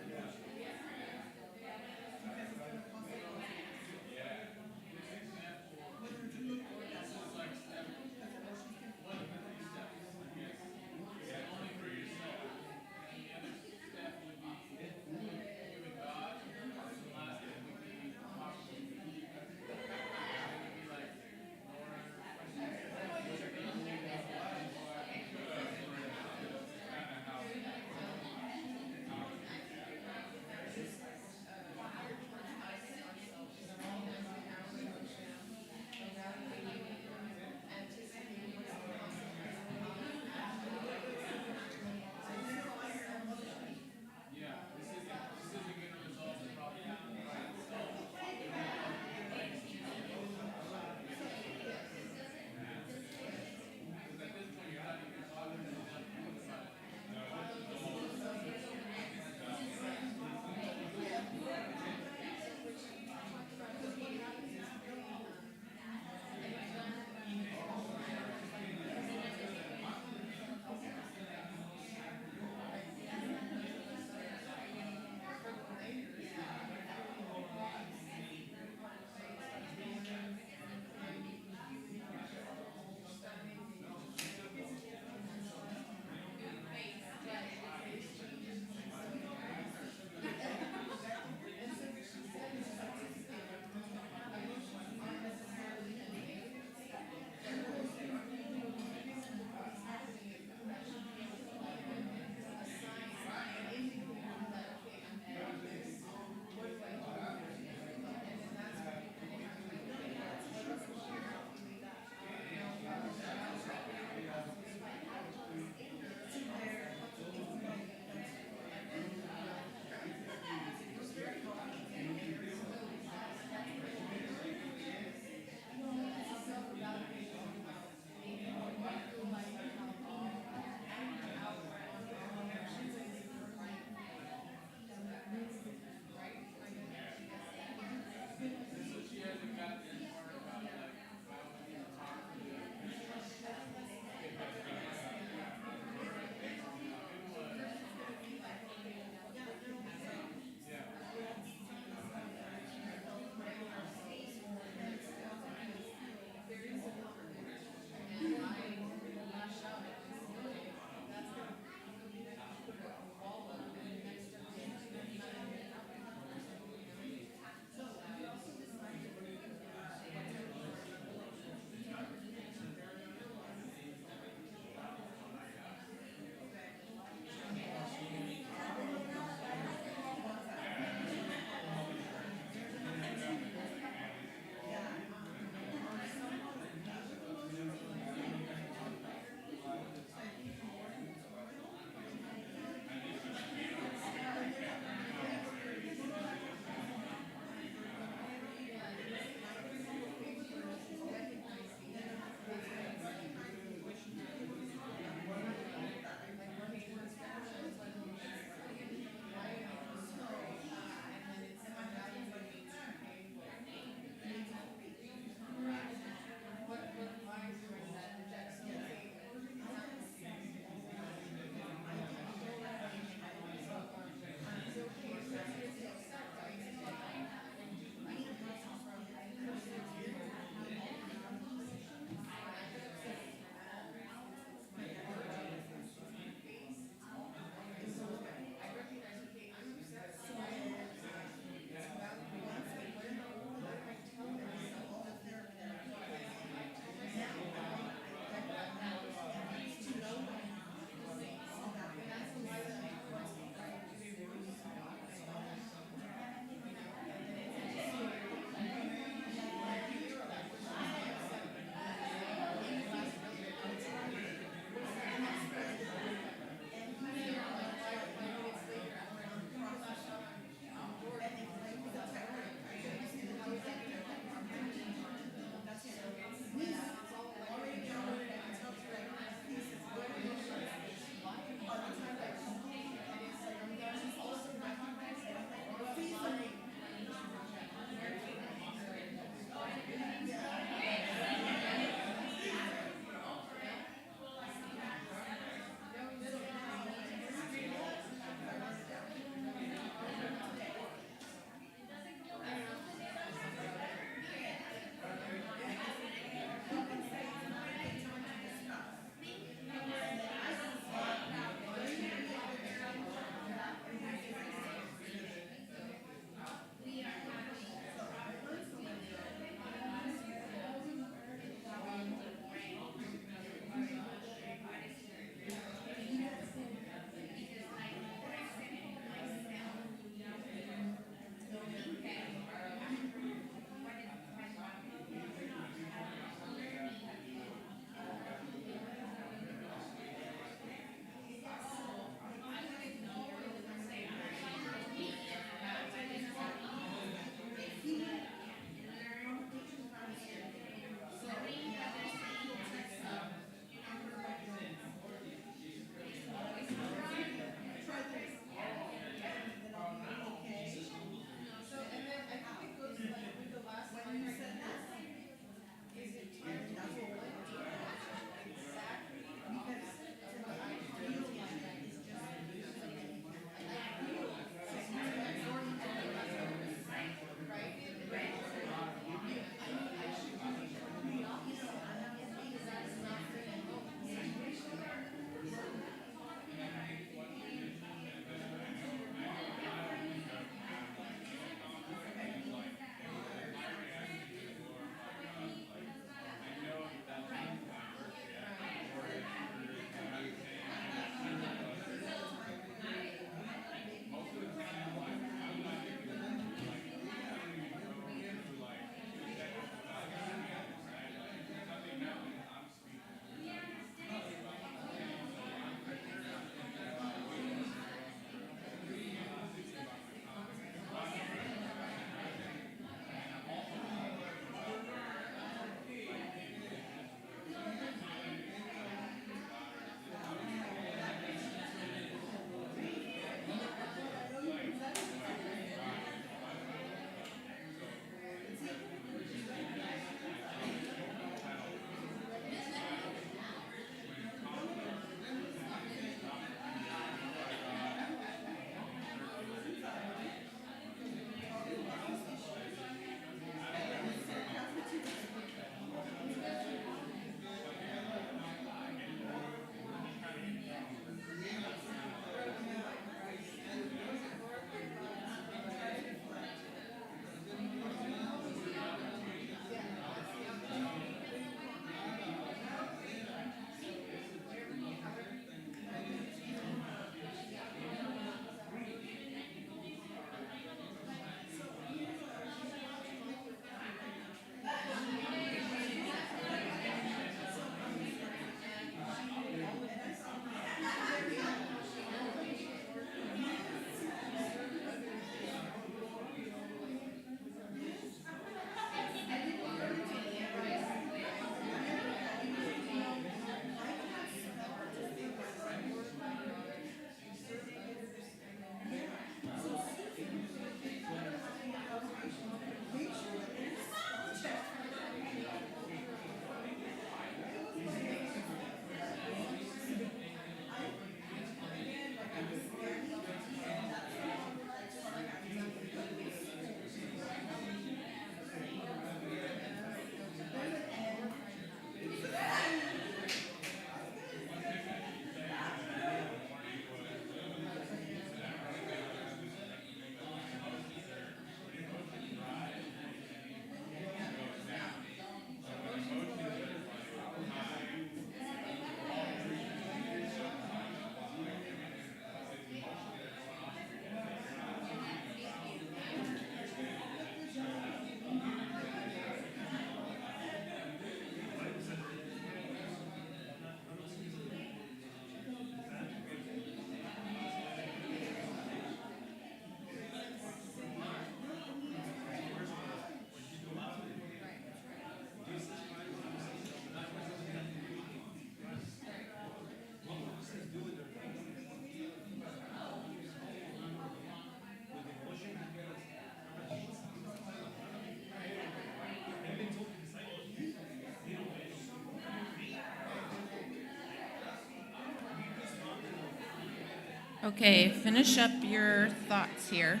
Okay, finish up your thoughts here.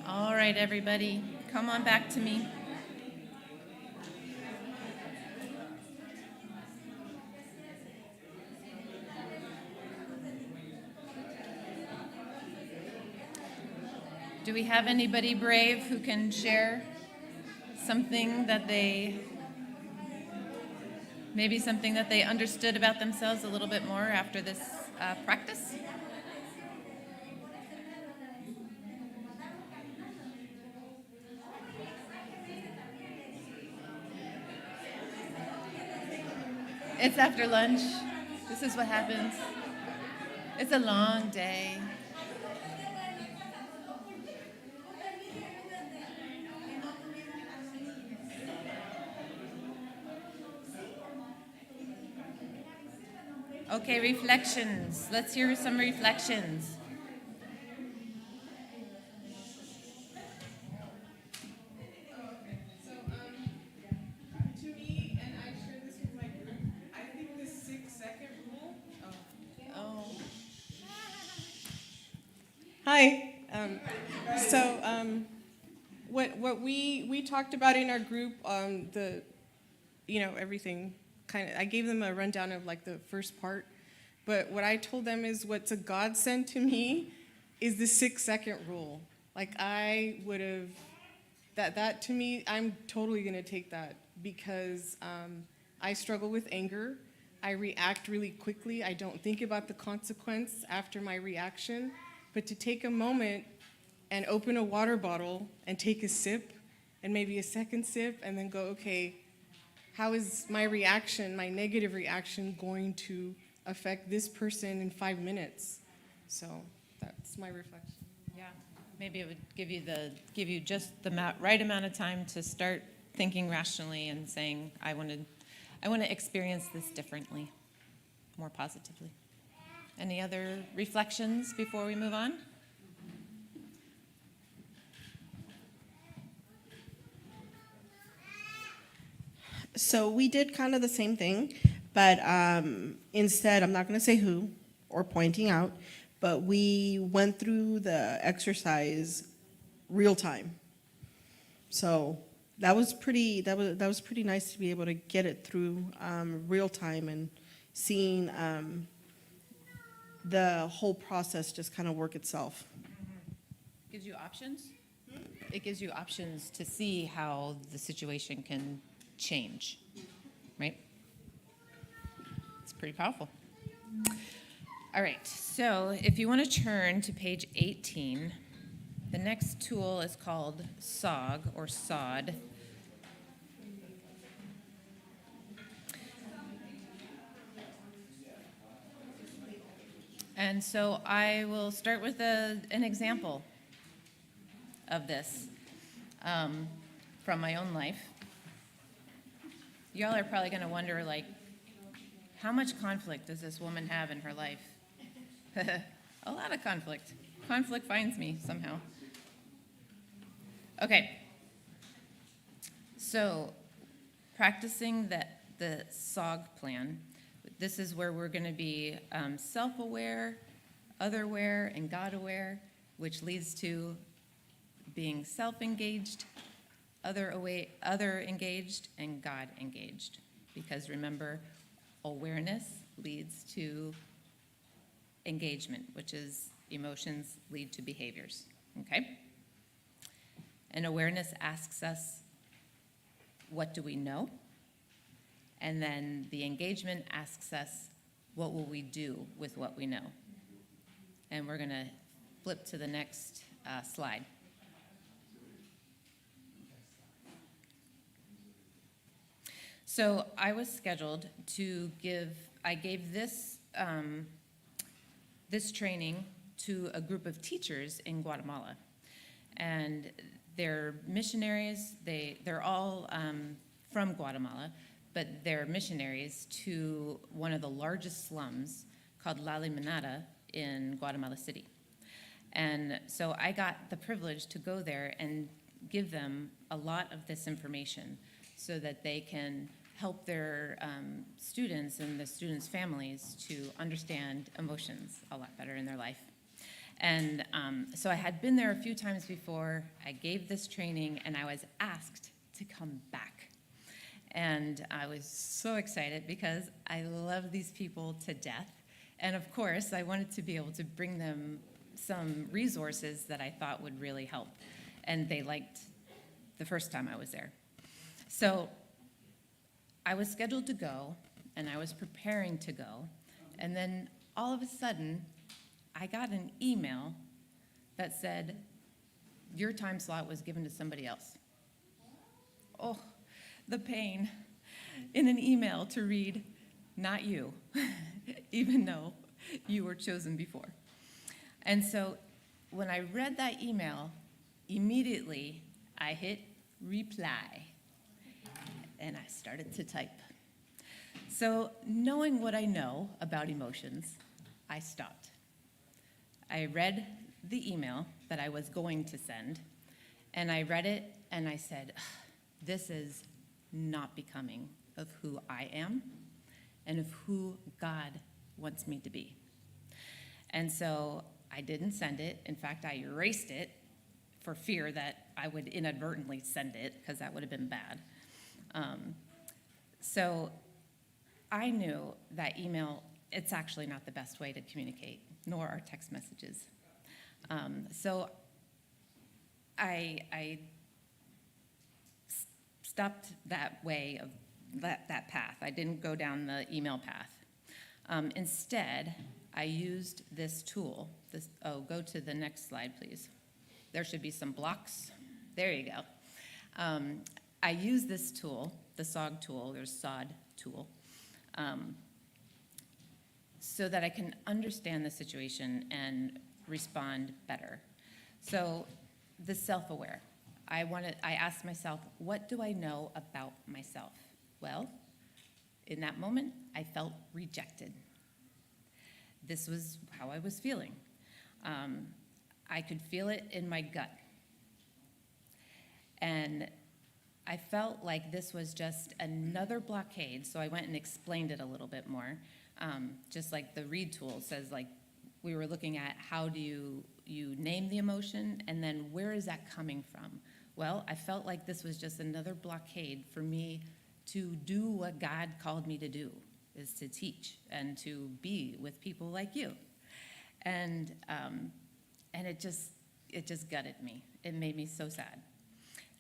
All right, everybody, come on back to me. Do we have anybody brave who can share something that maybe something that they understood about themselves a little bit more after this practice? It's after lunch. This is what happens. It's a long day. Okay, reflections. Let's hear some reflections. To me, and I shared this with my group, I think the 6-second rule. Oh. Hi. What we talked about in our group, everything kind of. I gave them a rundown of like the first part, but what I told them is what's a godsend to me is the 6-second rule. Like I would have. That to me, I'm totally gonna take that because I struggle with anger. I react really quickly. I don't think about the consequence after my reaction. But to take a moment and open a water bottle and take a sip and maybe a second sip and then go, okay, how is my reaction, my negative reaction, going to affect this person in 5 minutes? So that's my reflection. Yeah, maybe it would give you just the right amount of time to start thinking rationally and saying, I want to experience this differently, more positively. Any other reflections before we move on? So we did kind of the same thing, but instead, I'm not going to say who or pointing out, but we went through the exercise real time. So that was pretty nice to be able to get it through real time and seeing the whole process just kind of work itself. Gives you options? It gives you options to see how the situation can change, right? It's pretty powerful. All right, so if you want to turn to page 18, the next tool is called SOG or SOD. And so I will start with an example of this from my own life. Y'all are probably going to wonder, like, how much conflict does this woman have in her life? A lot of conflict. Conflict finds me somehow. Okay. So, practicing the SOG plan. This is where we're going to be self-aware, other-aware, and God-aware, which leads to being self-engaged, other-engaged, and God-engaged. Because remember, awareness leads to engagement, which is emotions lead to behaviors, okay? And awareness asks us, what do we know? And then the engagement asks us, what will we do with what we know? And we're going to flip to the next slide. So I was scheduled to I gave this training to a group of teachers in Guatemala. And they're missionaries, they're all from Guatemala, but they're missionaries to one of the largest slums called La Limonada in Guatemala City. And so I got the privilege to go there and give them a lot of this information so that they can help their students and the students' families to understand emotions a lot better in their life. And so I had been there a few times before. I gave this training, and I was asked to come back. And I was so excited because I love these people to death. And of course, I wanted to be able to bring them some resources that I thought would really help. And they liked the first time I was there. So I was scheduled to go, and I was preparing to go. And then all of a sudden, I got an email that said, your time slot was given to somebody else. Oh, the pain in an email to read, not you, even though you were chosen before. And so when I read that email, immediately I hit reply, and I started to type. So knowing what I know about emotions, I stopped. I read the email that I was going to send, and I read it, and I said, this is not becoming of who I am and of who God wants me to be. And so I didn't send it. In fact, I erased it for fear that I would inadvertently send it, because that would have been bad. So I knew that email, it's actually not the best way to communicate, nor are text messages. So I stopped that way of that path. I didn't go down the email path. Instead, I used this tool. Go to the next slide, please. There should be some blocks. There you go. I use this tool, the SOG tool, or SOD tool, so that I can understand the situation and respond better. So the self-aware. I asked myself, what do I know about myself? Well, in that moment, I felt rejected. This was how I was feeling. I could feel it in my gut. And I felt like this was just another blockade, so I went and explained it a little bit more. Just like the READ tool says, like, we were looking at how do you name the emotion, and then where is that coming from? Well, I felt like this was just another blockade for me to do what God called me to do, is to teach and to be with people like you. And it just gutted me. It made me so sad.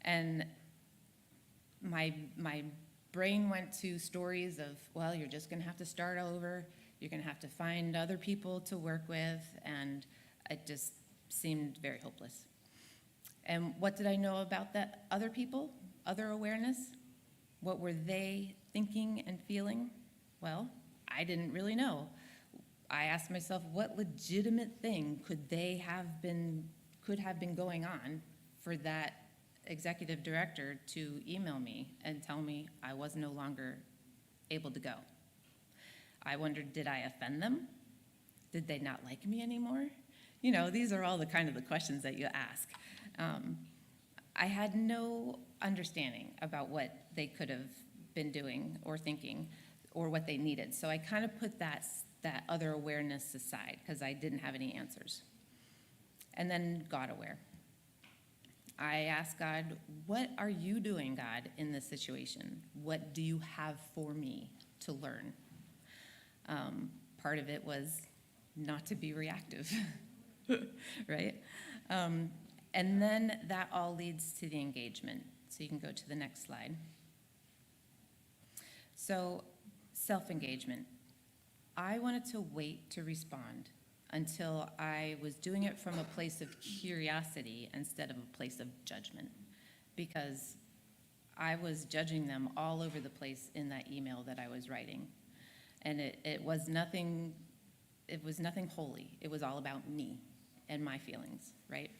And my brain went to stories of, well, you're just going to have to start over. You're going to have to find other people to work with. And it just seemed very hopeless. And what did I know about that other people, other awareness? What were they thinking and feeling? Well, I didn't really know. I asked myself, what legitimate thing could have been going on for that executive director to email me and tell me I was no longer able to go? I wondered, did I offend them? Did they not like me anymore? You know, these are all the kind of the questions that you ask. I had no understanding about what they could have been doing or thinking or what they needed. So I kind of put that other awareness aside because I didn't have any answers. And then got aware. I asked God, what are you doing, God, in this situation? What do you have for me to learn? Part of it was not to be reactive, right? And then that all leads to the engagement. So you can go to the next slide. So self-engagement. I wanted to wait to respond until I was doing it from a place of curiosity instead of a place of judgment, because I was judging them all over the place in that email that I was writing. And it was nothing holy. It was all about me and my feelings, right?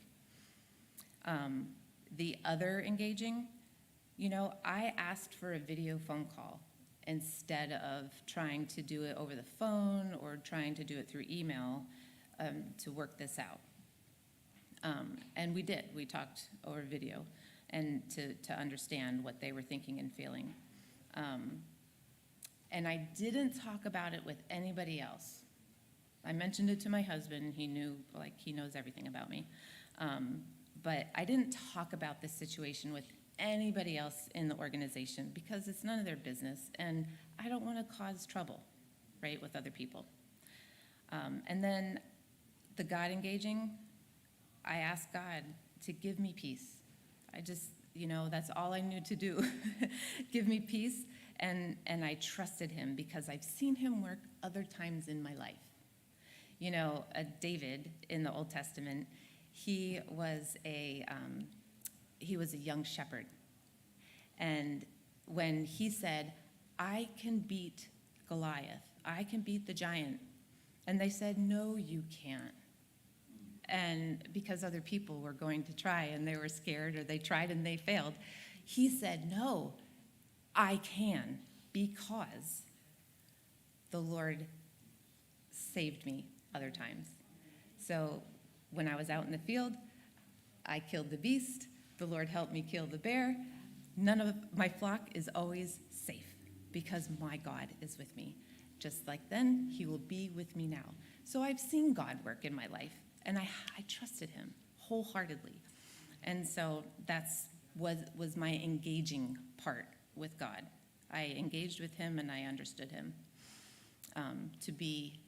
The other engaging, I asked for a video phone call instead of trying to do it over the phone or trying to do it through email to work this out. And we did. We talked over video and to understand what they were thinking and feeling. And I didn't talk about it with anybody else. I mentioned it to my husband. He knew, he knows everything about me. But I didn't talk about this situation with anybody else in the organization because it's none of their business, and I don't want to cause trouble, right, with other people. And then the God engaging, I asked God to give me peace. I just, that's all I knew to do. Give me peace, and I trusted him because I've seen him work other times in my life. David in the Old Testament, he was a young shepherd. And when he said, I can beat Goliath, I can beat the giant, and they said, no, you can't. And because other people were going to try and they were scared, or they tried and they failed, he said, no, I can, because the Lord saved me other times. So when I was out in the field, I killed the beast. The Lord helped me kill the bear. None of my flock is always safe because my God is with me. Just like then, he will be with me now. So I've seen God work in my life, and I trusted him wholeheartedly. And so that's was my engaging part with God. I engaged with him, and I understood him to be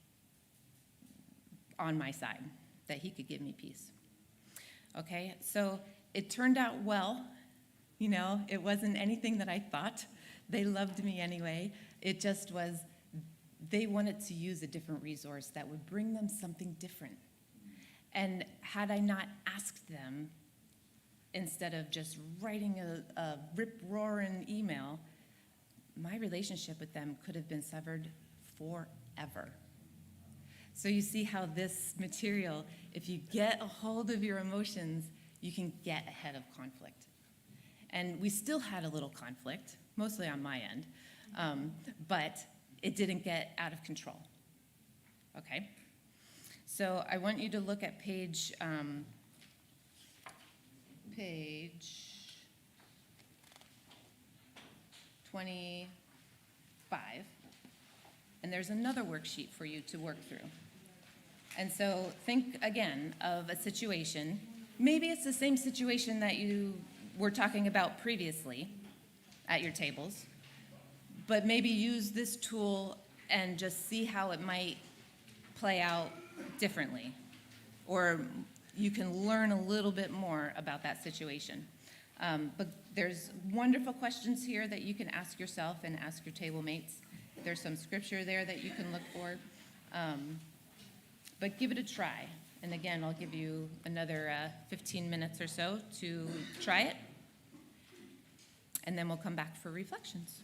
on my side, that he could give me peace. Okay, so it turned out well. It wasn't anything that I thought. They loved me anyway. It just was, they wanted to use a different resource that would bring them something different. And had I not asked them, instead of just writing a rip-roaring email, my relationship with them could have been severed forever. So you see how this material, if you get a hold of your emotions, you can get ahead of conflict. And we still had a little conflict, mostly on my end, but it didn't get out of control. Okay? So I want you to look at page 25. And there's another worksheet for you to work through. And so think again of a situation. Maybe it's the same situation that you were talking about previously at your tables, but maybe use this tool and just see how it might play out differently. Or you can learn a little bit more about that situation. But there's wonderful questions here that you can ask yourself and ask your table mates. There's some scripture there that you can look for. But give it a try. And again, I'll give you another 15 minutes or so to try it. And then we'll come back for reflections.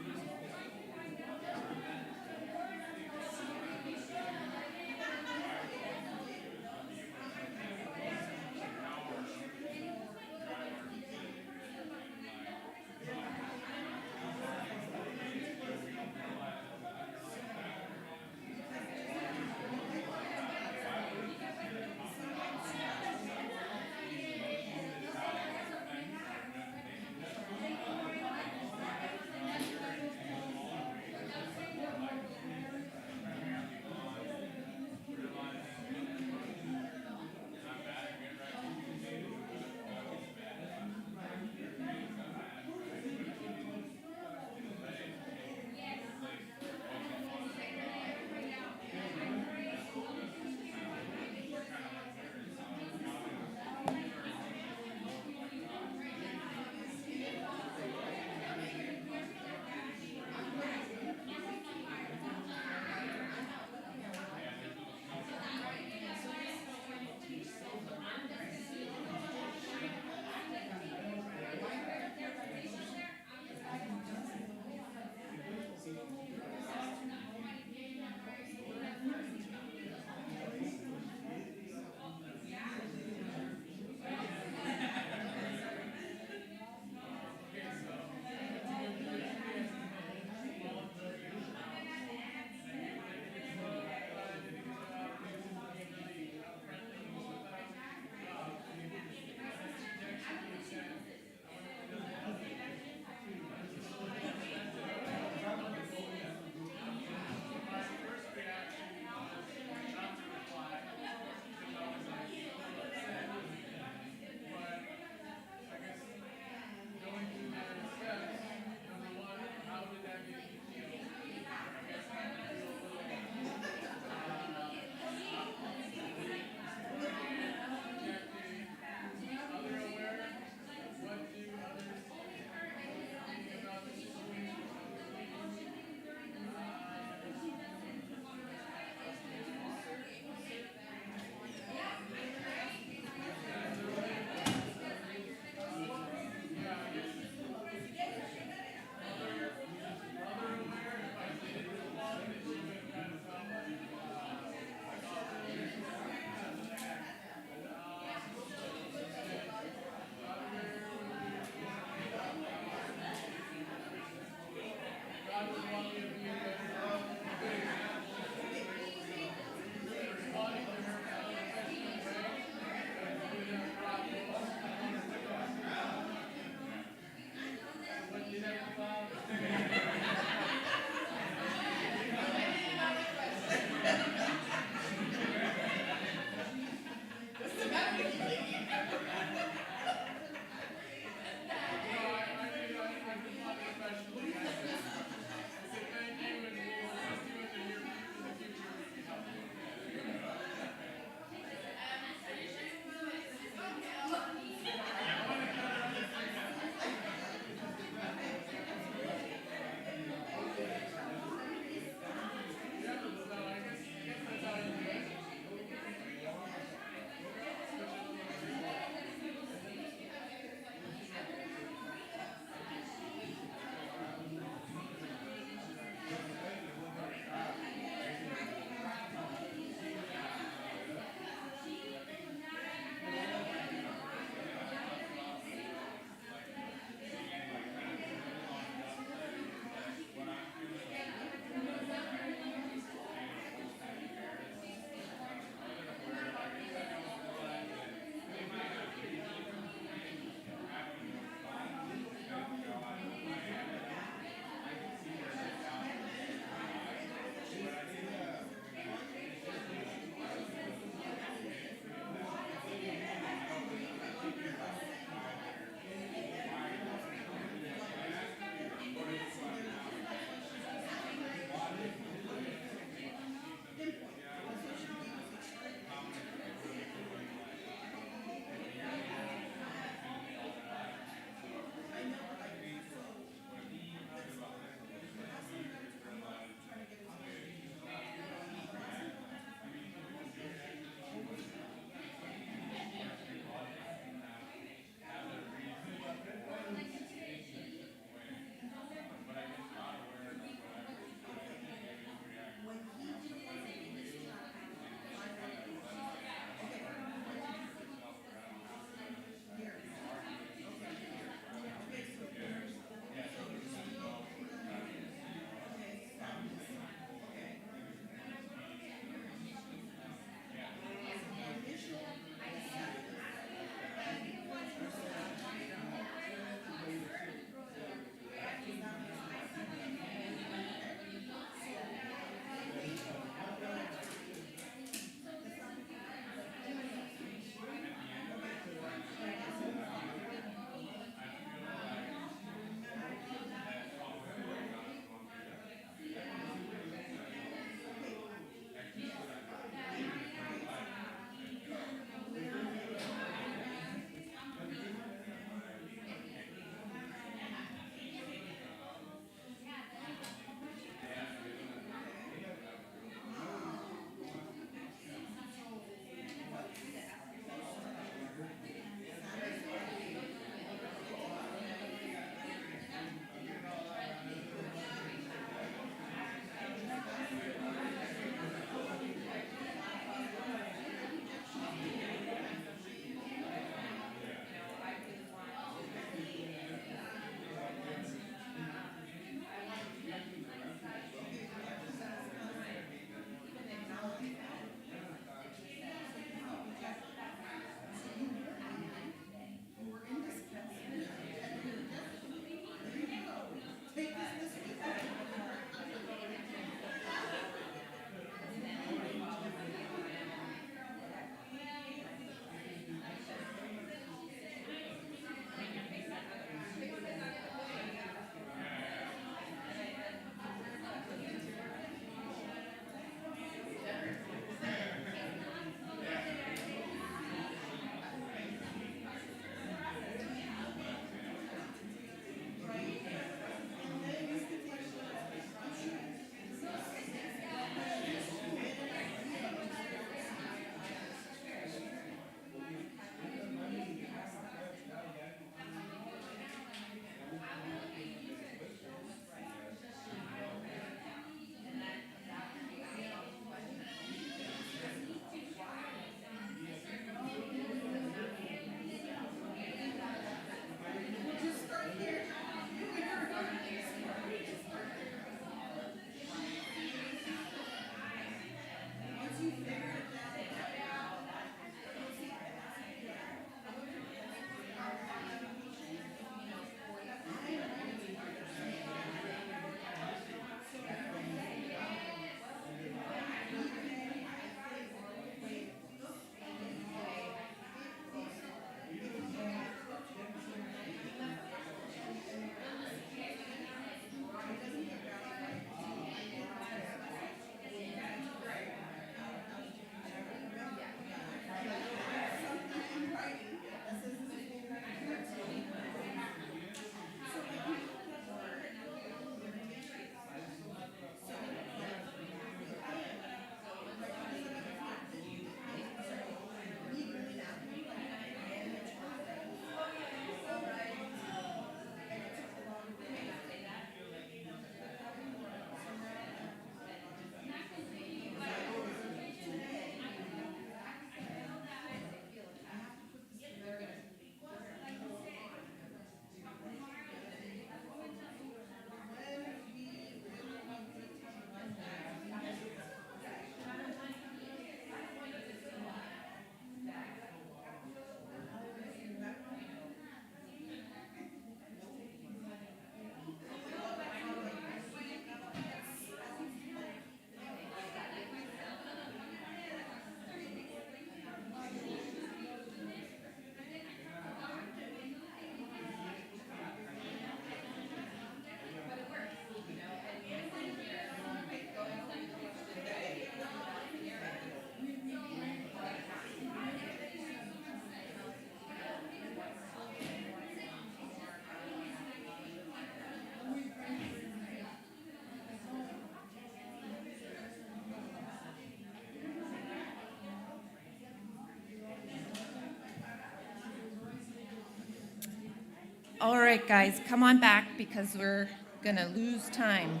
All right, guys, come on back because we're gonna lose time.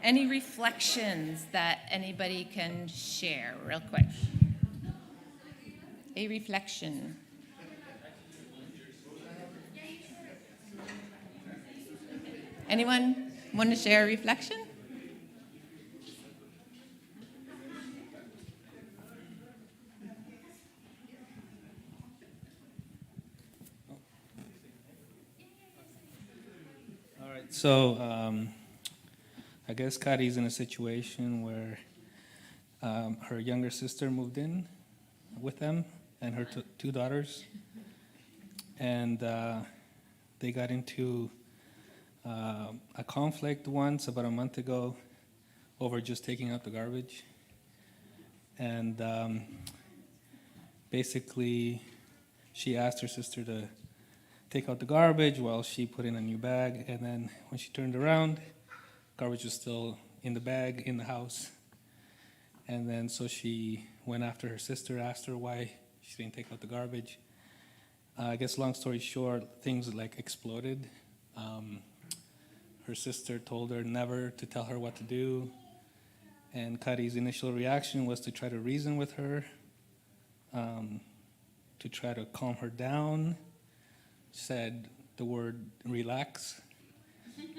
Any reflections that anybody can share real quick? A reflection. Anyone want to share a reflection? All right, so I guess Kari's in a situation where her younger sister moved in with them and her two daughters, and they got into a conflict once about a month ago over just taking out the garbage, and basically she asked her sister to take out the garbage while she put in a new bag, and then when she turned around, garbage was still in the bag in the house. And then so she went after her sister, asked her why she didn't take out the garbage. I guess long story short, things like exploded. Her sister told her never to tell her what to do, and Kari's initial reaction was to try to reason with her, to try to calm her down, said the word relax,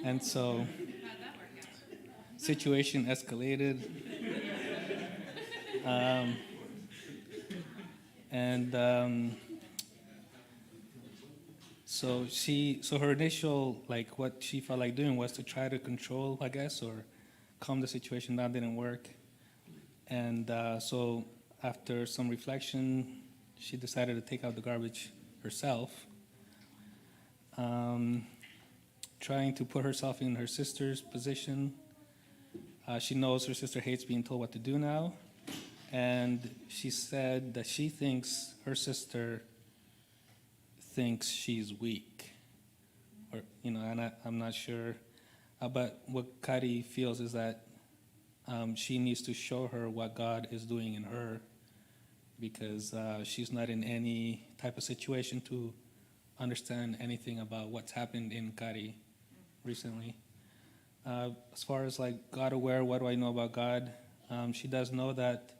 and so situation escalated, so her initial, like, what she felt like doing was to try to control, I guess, or calm the situation down. Didn't work, and so after some reflection, she decided to take out the garbage herself, trying to put herself in her sister's position. She knows her sister hates being told what to do now, and she said that she thinks her sister thinks she's weak, or and I'm not sure, but what Kari feels is that she needs to show her what God is doing in her, because she's not in any type of situation to understand anything about what's happened in Kari recently. As far as like God aware, what do I know about God? She does know that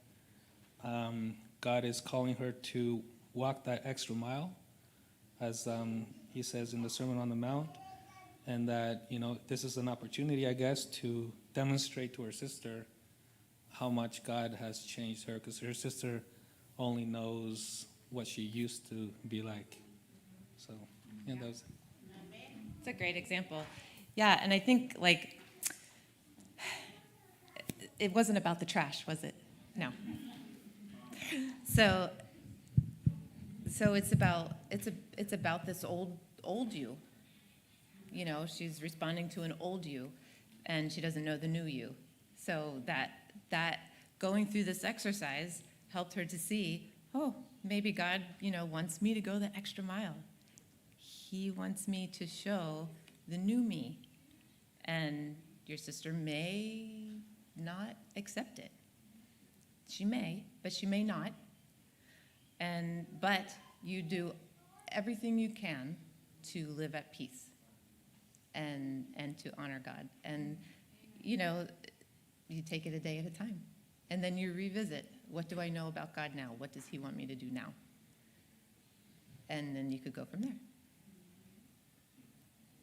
God is calling her to walk that extra mile, as he says in the Sermon on the Mount, and that this is an opportunity, I guess, to demonstrate to her sister how much God has changed her, because her sister only knows what she used to be like. So, yeah, that was. It's a great example. Yeah, and I think, like, it wasn't about the trash, was it? No. So it's about this old you. She's responding to an old you, and she doesn't know the new you. So that going through this exercise helped her to see, oh, maybe God, wants me to go the extra mile. He wants me to show the new me. And your sister may not accept it. She may, but she may not. But you do everything you can to live at peace and to honor God. And, you take it a day at a time. And then you revisit, what do I know about God now? What does he want me to do now? And then you could go from there.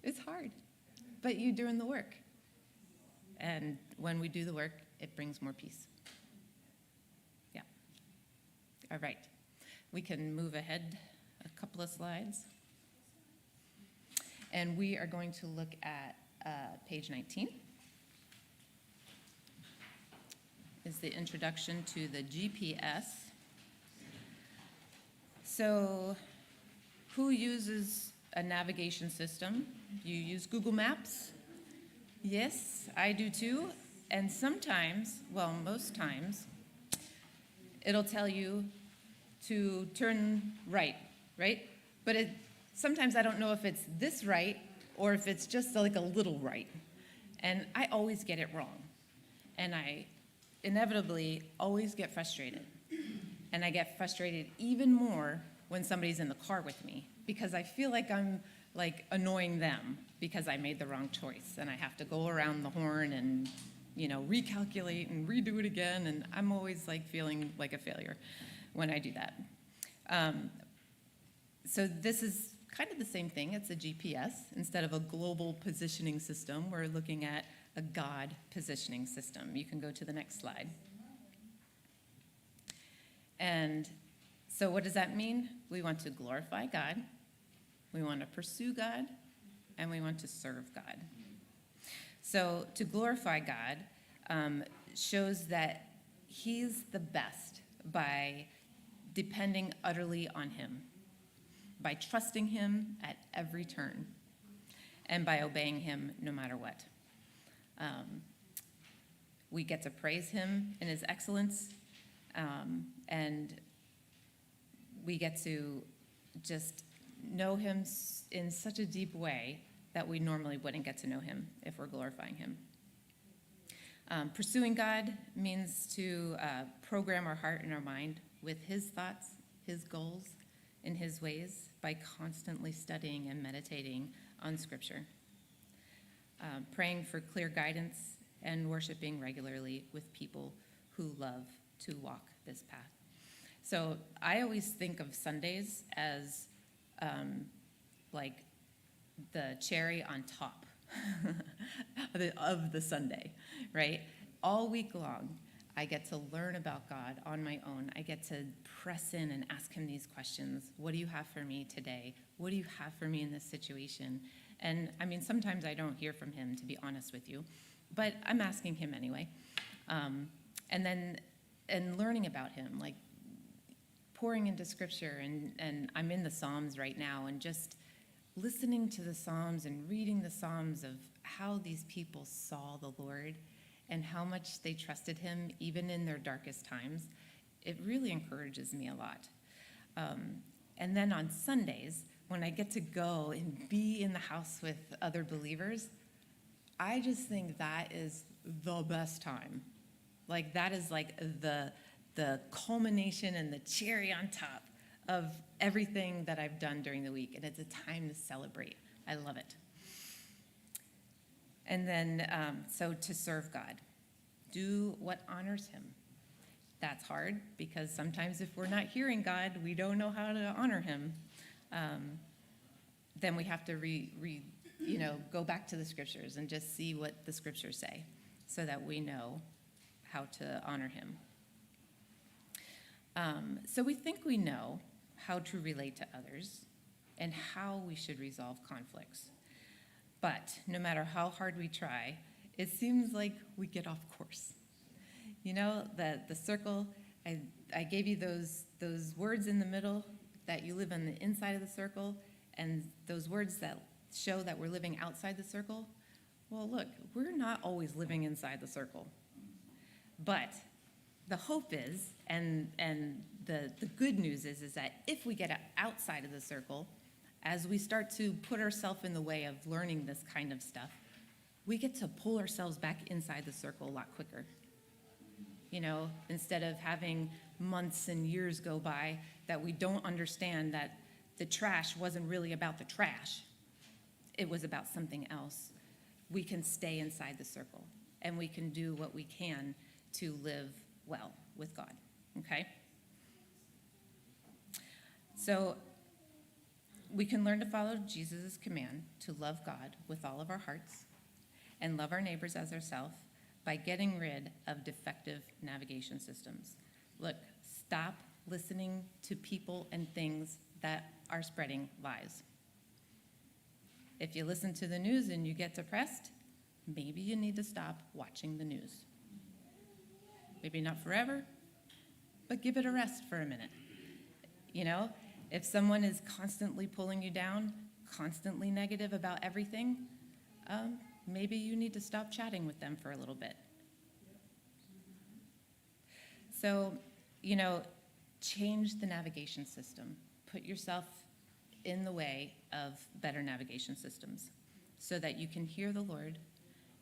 It's hard, but you're doing the work. And when we do the work, it brings more peace. Yeah. All right. We can move ahead a couple of slides. And we are going to look at page 19. Is the introduction to the GPS. So, who uses a navigation system? You use Google Maps? Yes, I do too. And sometimes, well, most times, it'll tell you to turn right? But sometimes I don't know if it's this right or if it's just like a little right. And I always get it wrong. And I inevitably always get frustrated. And I get frustrated even more when somebody's in the car with me because I feel like I'm like annoying them because I made the wrong choice and I have to go around the horn and, you know, recalculate and redo it again. And I'm always like feeling like a failure when I do that. So this is kind of the same thing. It's a GPS. Instead of a global positioning system, we're looking at a God positioning system. You can go to the next slide. And so what does that mean? We want to glorify God, we want to pursue God, and we want to serve God. So to glorify God shows that he's the best by depending utterly on him, by trusting him at every turn, and by obeying him no matter what. We get to praise him in his excellence, and we get to just know him in such a deep way that we normally wouldn't get to know him if we're glorifying him. Pursuing God means to program our heart and our mind with his thoughts, his goals, and his ways by constantly studying and meditating on Scripture. Praying for clear guidance and worshiping regularly with people who love to walk this path. So I always think of Sundays as like the cherry on top of the sundae, right? All week long, I get to learn about God on my own. I get to press in and ask him these questions. What do you have for me today? What do you have for me in this situation? And I mean, sometimes I don't hear from him, to be honest with you, but I'm asking him anyway. And learning about him, like pouring into scripture, and I'm in the Psalms right now, and just listening to the Psalms and reading the Psalms of how these people saw the Lord and how much they trusted him even in their darkest times, it really encourages me a lot. And then on Sundays, when I get to go and be in the house with other believers, I just think that is the best time. Like that is like the culmination and the cherry on top of everything that I've done during the week, and it's a time to celebrate. I love it. And then, so to serve God, do what honors him. That's hard because sometimes if we're not hearing God, we don't know how to honor him. Then we have to go back to the scriptures and just see what the scriptures say so that we know how to honor him. So we think we know how to relate to others and how we should resolve conflicts. But no matter how hard we try, it seems like we get off course. You know, the circle, I gave you those words in the middle that you live on the inside of the circle, and those words that show that we're living outside the circle. Well, look, we're not always living inside the circle. But the hope is, and the good news is that if we get outside of the circle, as we start to put ourselves in the way of learning this kind of stuff, we get to pull ourselves back inside the circle a lot quicker. You know, instead of having months and years go by that we don't understand that the trash wasn't really about the trash, it was about something else. We can stay inside the circle, and we can do what we can to live well with God, okay? So we can learn to follow Jesus' command to love God with all of our hearts and love our neighbors as ourselves by getting rid of defective navigation systems. Look, stop listening to people and things that are spreading lies. If you listen to the news and you get depressed, maybe you need to stop watching the news. Maybe not forever, but give it a rest for a minute. You know, if someone is constantly pulling you down, constantly negative about everything, maybe you need to stop chatting with them for a little bit. So, you know, change the navigation system. Put yourself in the way of better navigation systems so that you can hear the Lord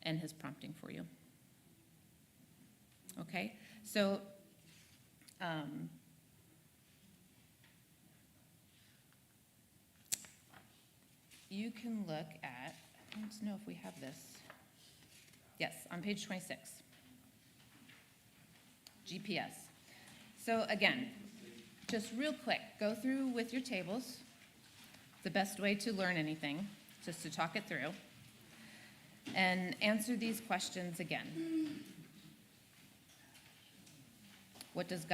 and his prompting for you. Okay? So, you can look at, I don't know if we have this. Yes, on page 26. GPS. So again, just real quick, go through with your tables. The best way to learn anything, just to talk it through. And answer these questions again. What does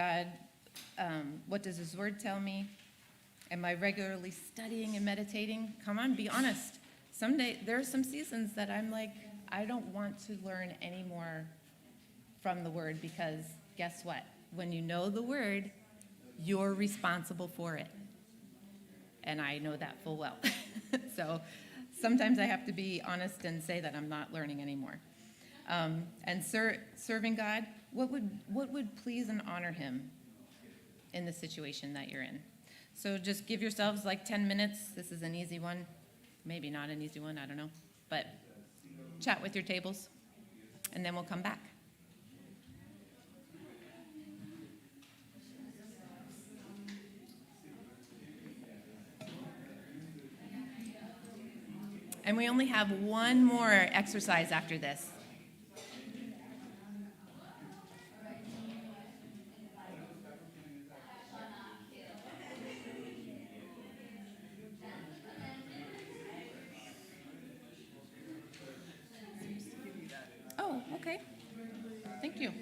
His Word tell me? Am I regularly studying and meditating? Come on, be honest. Someday, there are some seasons that I'm like, I don't want to learn any more from the Word, because guess what? When you know the Word, you're responsible for it. And I know that full well. So sometimes I have to be honest and say that I'm not learning anymore. And serving God, what would please and honor Him in the situation that you're in? So just give yourselves like 10 minutes. This is an easy one. Maybe not an easy one, I don't know. But chat with your tables, and then we'll come back. And we only have one more exercise after this. Oh, okay. Thank you.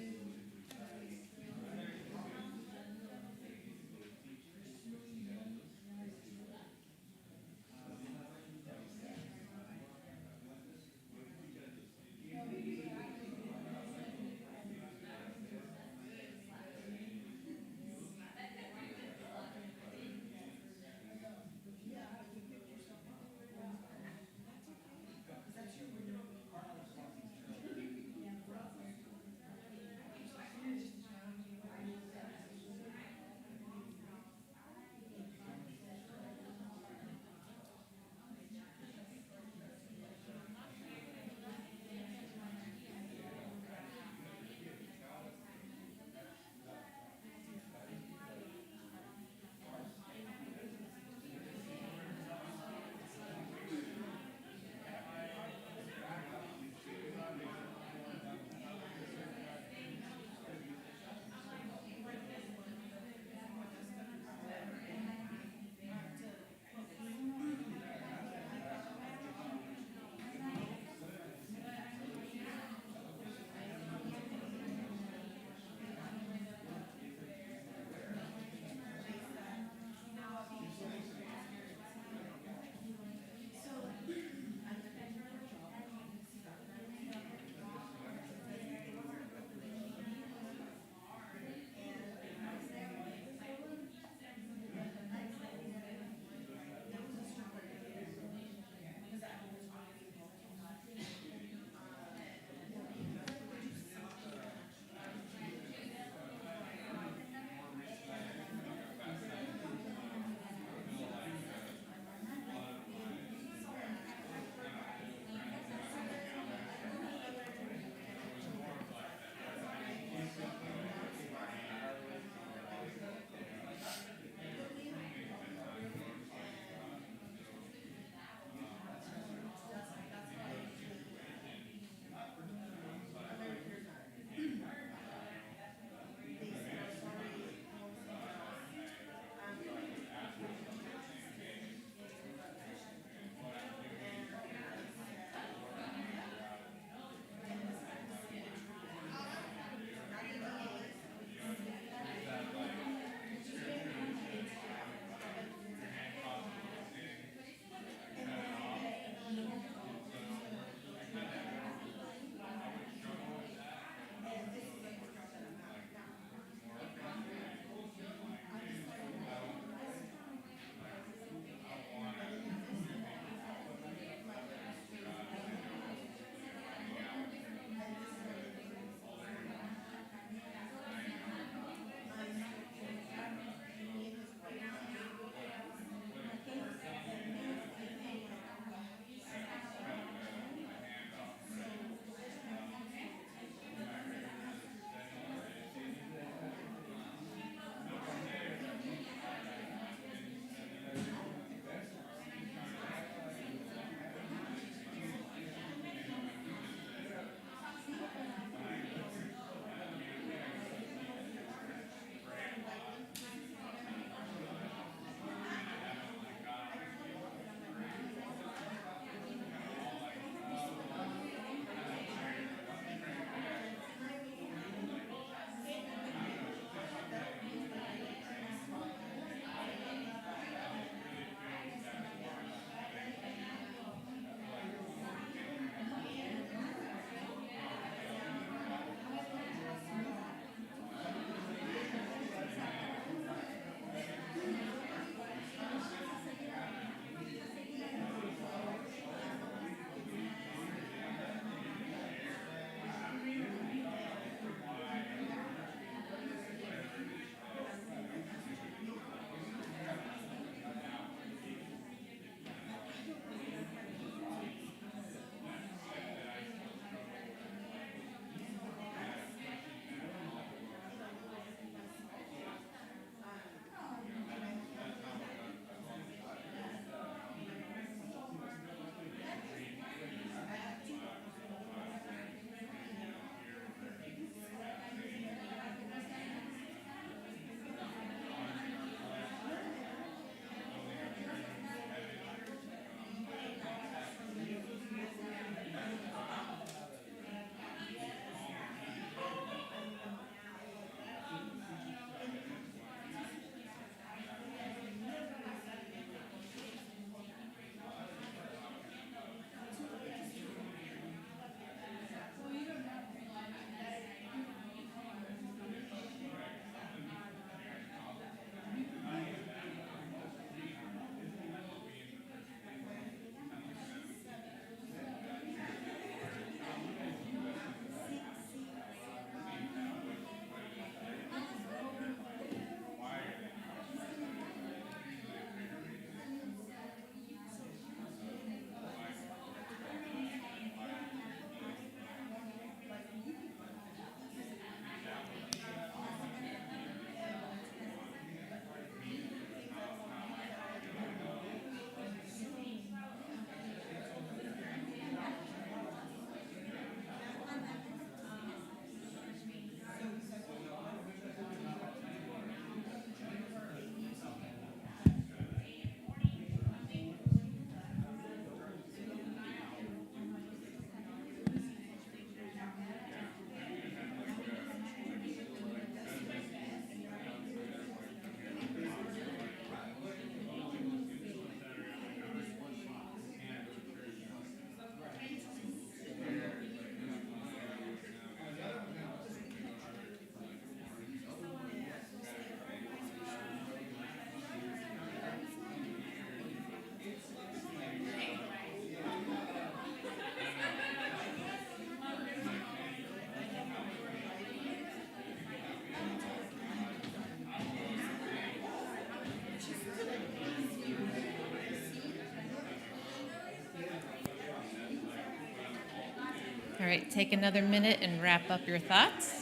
right, take another minute and wrap up your thoughts.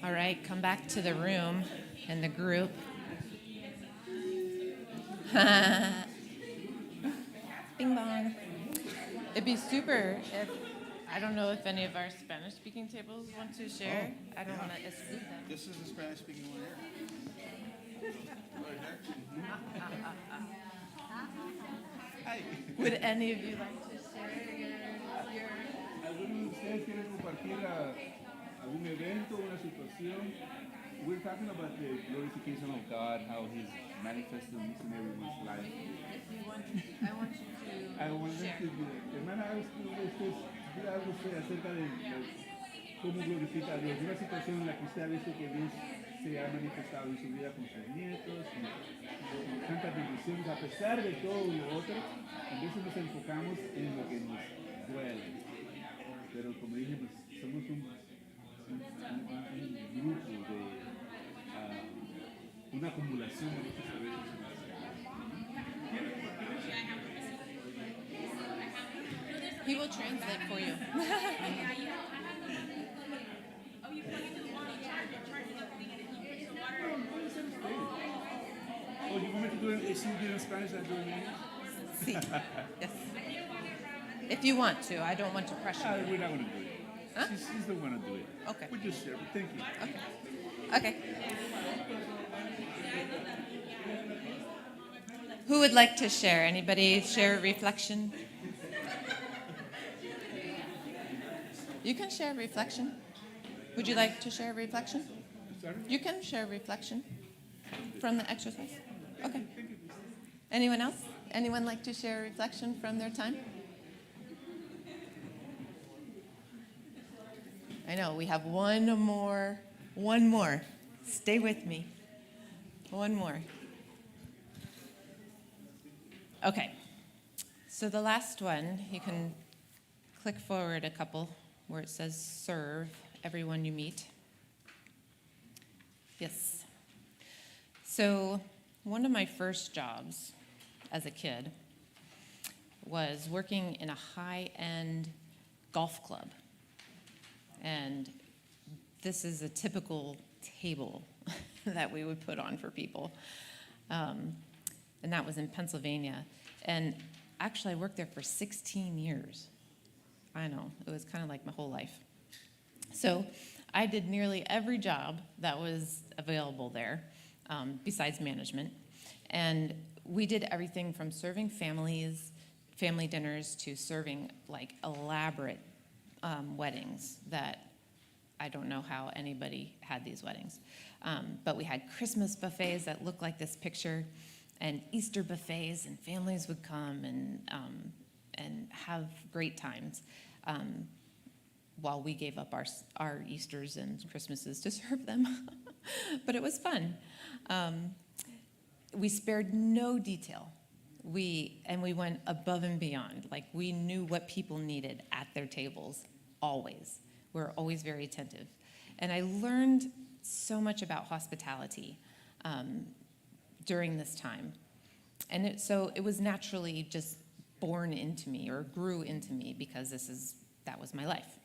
All right, come back to the room and the group. Bing bong. It'd be super if, I don't know if any of our Spanish speaking tables want to share. I don't want to exclude them. This is the Spanish speaking one here. Would any of you like to share your ¿Alguno de ustedes quiere compartir algún evento, una situación? We're talking about the glorification of God, how He's manifested in each and everyone's life. if you want, I want you to I wonder share. if hermana, usted diga algo usted acerca de cómo glorifica a Dios, una situación en la que usted ha visto que Dios se ha manifestado en su vida con sus nietos, con tantas bendiciones, a pesar de todo lo otro, a veces nos enfocamos en lo que nos duele. Pero como dije, pues, somos un grupo de una acumulación de muchos eventos. He will translate for you. Oh, you want me to do it? Is she doing in Spanish and doing in English? Sí. Yes. If you want to, I don't want to pressure you. We're not going to do it. Huh? She's the one to do it. Okay. We just share it. Thank you. Okay. Who would like to share? Anybody share a reflection? You can share a reflection. Would you like to share a reflection? Sorry? You can share a reflection from the exercise. Okay. Anyone else? Anyone like to share a reflection from their time? I know, we have one more. Stay with me. One more. Okay. So the last one, you can click forward a couple where it says serve everyone you meet. Yes. So one of my first jobs as a kid was working in a high-end golf club. And this is a typical table that we would put on for people. And that was in Pennsylvania. And actually, I worked there for 16 years. I know, it was kind of like my whole life. So I did nearly every job that was available there, besides management. And we did everything from serving families, family dinners, to serving like elaborate weddings that I don't know how anybody had these weddings. But we had Christmas buffets that looked like this picture, and Easter buffets, and families would come and have great times while we gave up our Easters and Christmases to serve them. But it was fun. We spared no detail. We went above and beyond. Like, we knew what people needed at their tables, always. We were always very attentive. And I learned so much about hospitality during this time. And so it was naturally just born into me, or grew into me, because that was my life.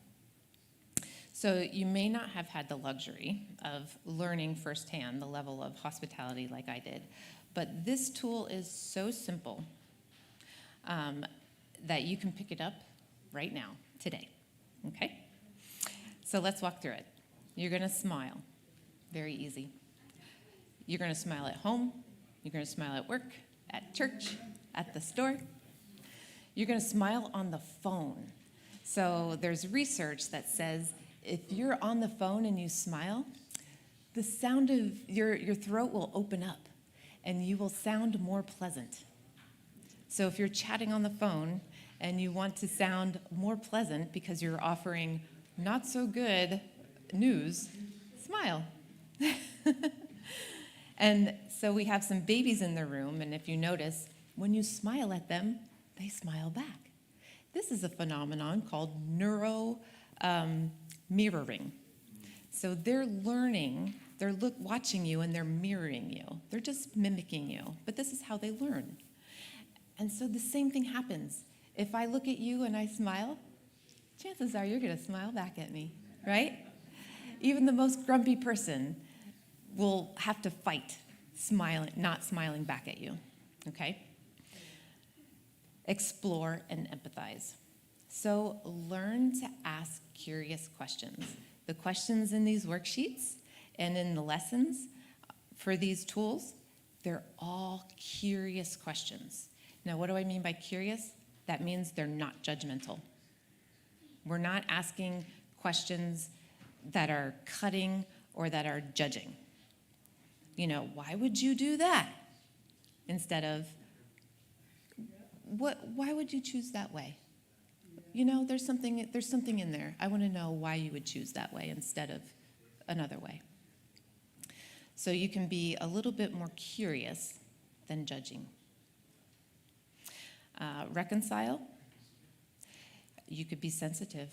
So you may not have had the luxury of learning firsthand the level of hospitality like I did, but this tool is so simple that you can pick it up right now, today, okay? So let's walk through it. You're gonna smile, very easy. You're gonna smile at home, you're gonna smile at work, at church, at the store. You're gonna smile on the phone. So there's research that says if you're on the phone and you smile, the sound of your throat will open up and you will sound more pleasant. So if you're chatting on the phone and you want to sound more pleasant because you're offering not so good news, smile. And so we have some babies in the room, and if you notice, when you smile at them, they smile back. This is a phenomenon called mirroring. So they're learning, they're watching you and they're mirroring you. They're just mimicking you, but this is how they learn. And so the same thing happens. If I look at you and I smile, chances are you're going to smile back at me, right? Even the most grumpy person will have to fight not smiling back at you, okay? Explore and empathize. So learn to ask curious questions. The questions in these worksheets and in the lessons for these tools, they're all curious questions. Now, what do I mean by curious? That means they're not judgmental. We're not asking questions that are cutting or that are judging. You know, why would you do that? Instead of, why would you choose that way? You know, there's something in there. I want to know why you would choose that way instead of another way. So you can be a little bit more curious than judging. Reconcile. You could be sensitive.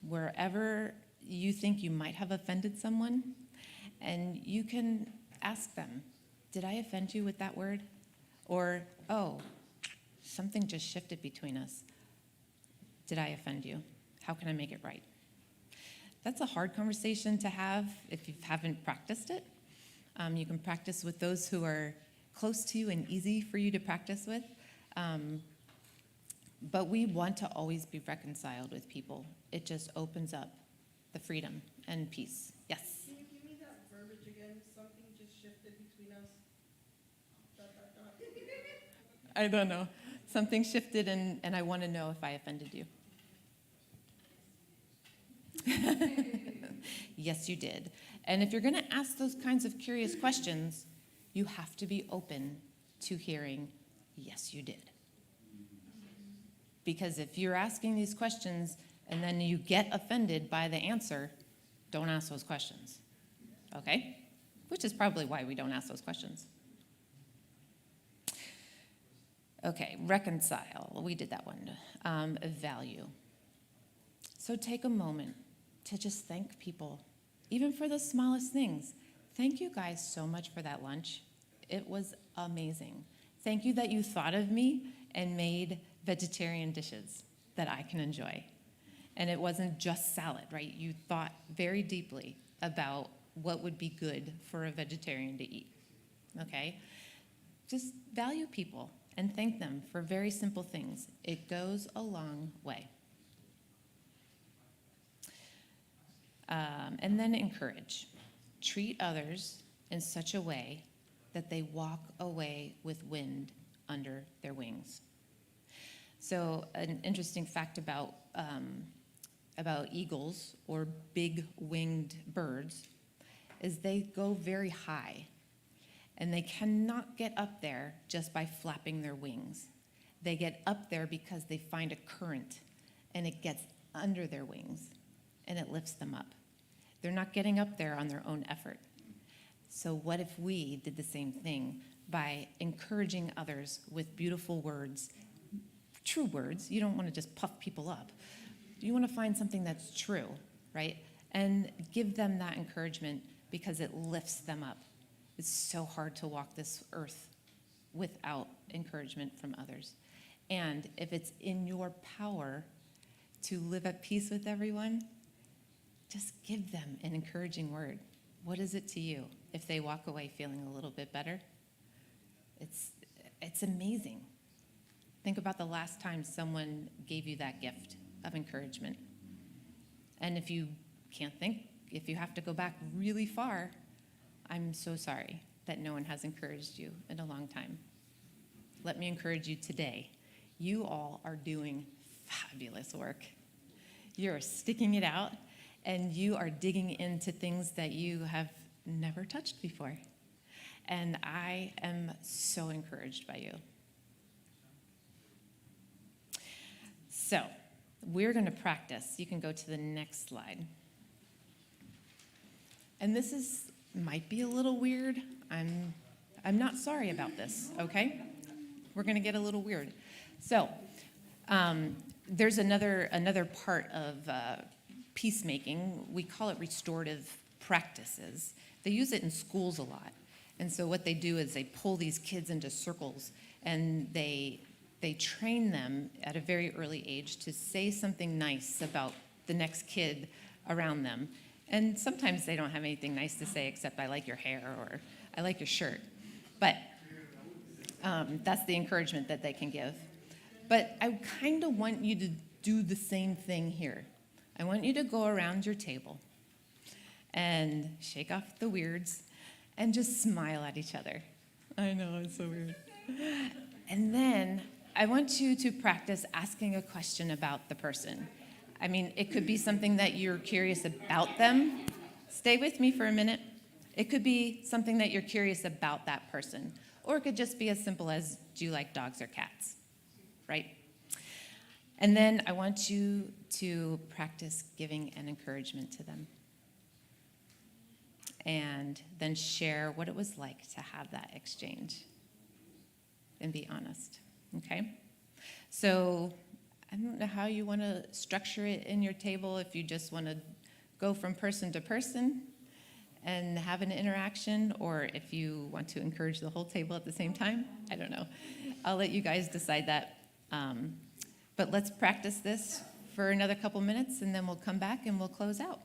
Wherever you think you might have offended someone, and you can ask them, did I offend you with that word? Or, oh, something just shifted between us. Did I offend you? How can I make it right? That's a hard conversation to have if you haven't practiced it. You can practice with those who are close to you and easy for you to practice with. But we want to always be reconciled with people. It just opens up the freedom and peace. Yes? Can you give me that verbiage again? Something just shifted between us? I don't know. Something shifted and I want to know if I offended you. Yes, you did. And if you're going to ask those kinds of curious questions, you have to be open to hearing, yes, you did. Because if you're asking these questions and then you get offended by the answer, don't ask those questions. Okay? Which is probably why we don't ask those questions. Okay, reconcile. We did that one. Value. So take a moment to just thank people, even for the smallest things. Thank you guys so much for that lunch. It was amazing. Thank you that you thought of me and made vegetarian dishes that I can enjoy. And it wasn't just salad, right? You thought very deeply about what would be good for a vegetarian to eat, okay? Just value people and thank them for very simple things. It goes a long way. And then encourage. Treat others in such a way that they walk away with wind under their wings. So an interesting fact about eagles or big winged birds is they go very high. And they cannot get up there just by flapping their wings. They get up there because they find a current and it gets under their wings and it lifts them up. They're not getting up there on their own effort. So what if we did the same thing by encouraging others with beautiful words, true words? You don't want to just puff people up. You want to find something that's true, right? And give them that encouragement because it lifts them up. It's so hard to walk this earth without encouragement from others. And if it's in your power to live at peace with everyone, just give them an encouraging word. What is it to you if they walk away feeling a little bit better? It's amazing. Think about the last time someone gave you that gift of encouragement. And if you can't think, if you have to go back really far, I'm so sorry that no one has encouraged you in a long time. Let me encourage you today. You all are doing fabulous work. You're sticking it out, and you are digging into things that you have never touched before. And I am so encouraged by you. So, we're going to practice. You can go to the next slide. And this might be a little weird. I'm not sorry about this, okay? We're going to get a little weird. So, there's another part of peacemaking. We call it restorative practices. They use it in schools a lot. And so what they do is they pull these kids into circles, and they train them at a very early age to say something nice about the next kid around them. And sometimes they don't have anything nice to say except I like your hair or I like your shirt. But that's the encouragement that they can give. But I kind of want you to do the same thing here. I want you to go around your table and shake off the weirds and just smile at each other. I know, it's so weird. And then I want you to practice asking a question about the person. I mean, it could be something that you're curious about them. Stay with me for a minute. It could be something that you're curious about that person. Or it could just be as simple as, do you like dogs or cats? Right? And then I want you to practice giving an encouragement to them. And then share what it was like to have that exchange. And be honest. Okay? So I don't know how you want to structure it in your table, if you just want to go from person to person and have an interaction, or if you want to encourage the whole table at the same time. I don't know. I'll let you guys decide that. But let's practice this for another couple minutes, and then we'll come back and we'll close out.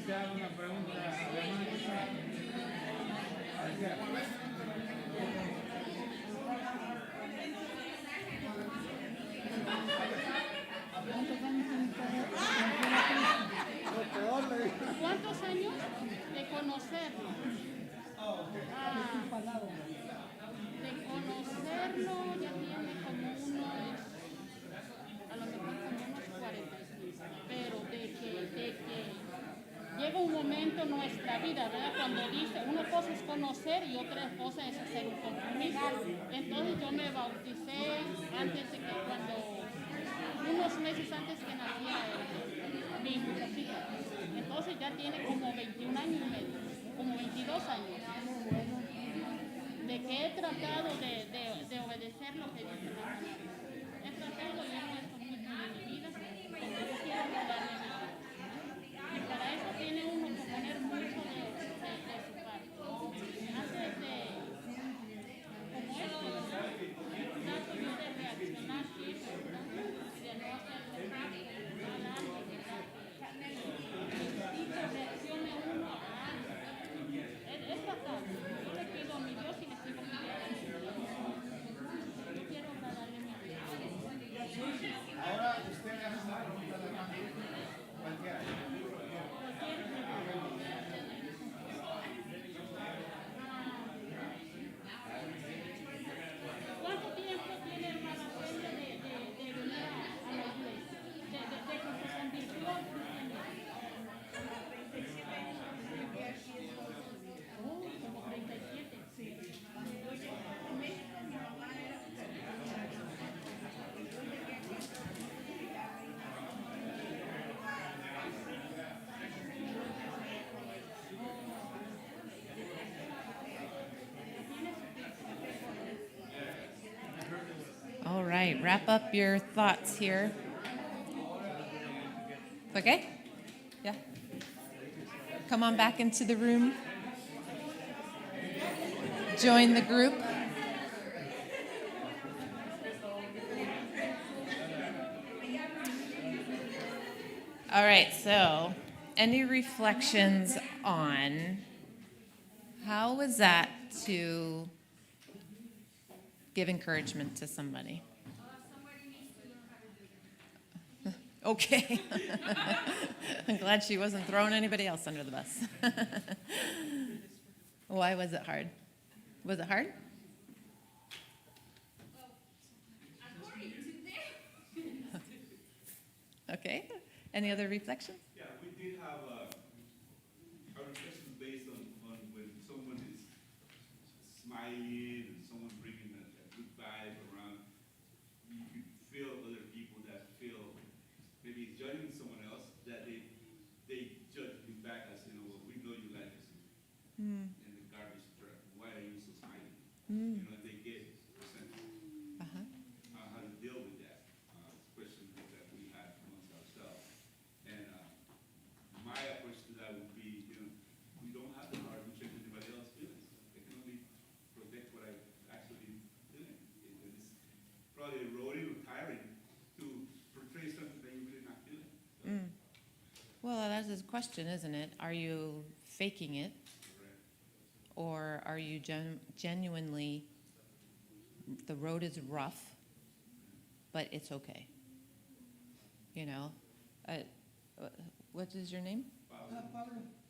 Te hago una pregunta. ¿Cuántos años de conocerlo? De conocerlo ya tiene como unos, a lo mejor como unos 45, pero de que llega un momento en nuestra vida, ¿verdad? Cuando dice, una cosa es conocer y otra cosa es hacer un compromiso. Entonces yo me bauticé antes de que unos meses antes que naciera mi muchachito. Entonces ya tiene como 21 años y medio, como 22 años. De que he tratado de obedecer lo que dice la palabra. He tratado y he puesto mucho en mi vida, porque yo quiero agradarle a mi Dios. Y para eso tiene uno que poner mucho de su parte. Antes de, como esto, ¿verdad? Trato yo de reaccionar siempre, ¿verdad? De no hacerlo mal antes, ¿verdad? Necesito reaccione uno a algo. Es fatal. Yo le pido a mi Dios y le sigo pidiendo a mi Dios. Yo quiero agradarle a mi Dios. Ahora usted le hace una pregunta a la hermana. Cualquiera. ¿Cuánto tiempo tiene hermana Celia de venir a la iglesia? De que se convirtió al cristianismo. Como 37. All right, wrap up your thoughts here. Okay? Yeah. Come on back into the room. Join the group. All right, so any reflections on how was that to give encouragement to somebody? Okay. I'm glad she wasn't throwing anybody else under the bus. Why was it hard? Was it hard? Okay. Any other reflections? Yeah, we did have our reflections based on when someone is smiling and someone bringing a good vibe around. You feel other people that feel maybe judging someone else, that they judge you back as, well, we know you like us in the garbage truck. Why are you so smiling? They get resentful. Uh-huh. How to deal with that, questions that we had amongst ourselves. And my approach to that would be, we don't have the power to change anybody else's feelings. I can only protect what I'm actually doing. It's probably eroding or tiring to portray something that you're really not feeling. So, Well, that's his question, isn't it? Are you faking it? Or are you genuinely, the road is rough, but it's okay? What is your name?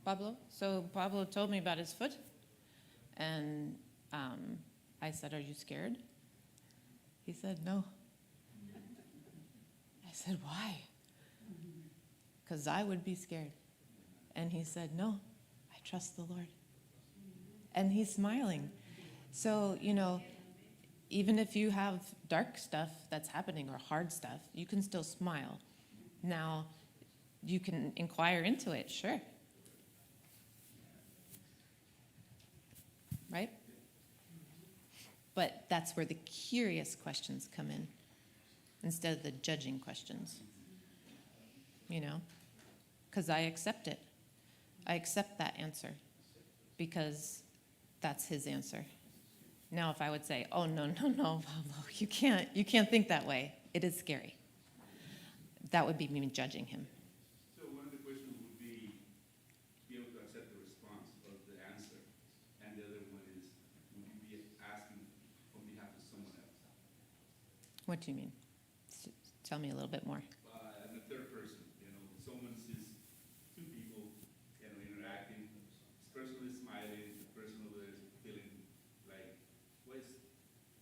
Pablo. So Pablo told me about his foot, and I said, "Are you scared?" He said, "No." I said, "Why?" Because I would be scared. And he said, "No, I trust the Lord." And he's smiling. So, even if you have dark stuff that's happening or hard stuff, you can still smile. Now, you can inquire into it, sure. Right? But that's where the curious questions come in instead of the judging questions. Because I accept it. I accept that answer because that's his answer. Now, if I would say, "Oh, no, Pablo, you can't think that way. It is scary." That would be me judging him. So one of the questions would be, What do you mean? Tell me a little bit more. I'm the third person, you know, when someone sees two people, you know, interacting, this person is smiling, the person over there is feeling like, why is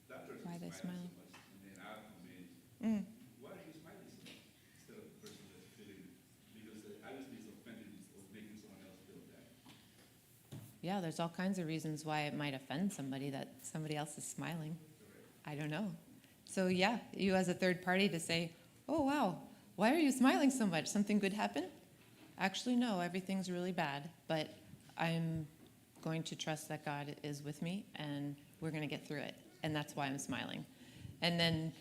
that person Why are they smiling smiling? so much? And then I'll come in, Mm. why are you smiling so much? Instead of the person that's feeling, because obviously it's offended or making someone else feel bad. Yeah, there's all kinds of reasons why it might offend somebody that somebody else is smiling. I don't know. So yeah, you as a third party to say, oh wow, why are you smiling so much? Something good happened? Actually, no, everything's really bad, but I'm going to trust that God is with me and we're going to get through it. And that's why I'm smiling. And then,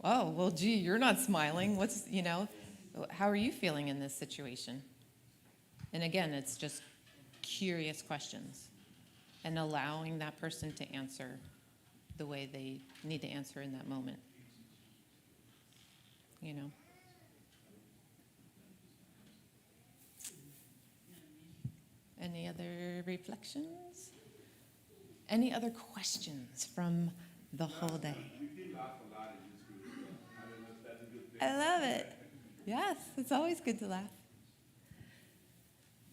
oh, well, gee, you're not smiling. What's, you know, how are you feeling in this situation? And again, it's just curious questions and allowing that person to answer the way they need to answer in that moment. You know? Any other reflections? Any other questions from the whole day? We did laugh a lot in this group, so I don't know if that's a good thing. I love it. Yes, it's always good to laugh.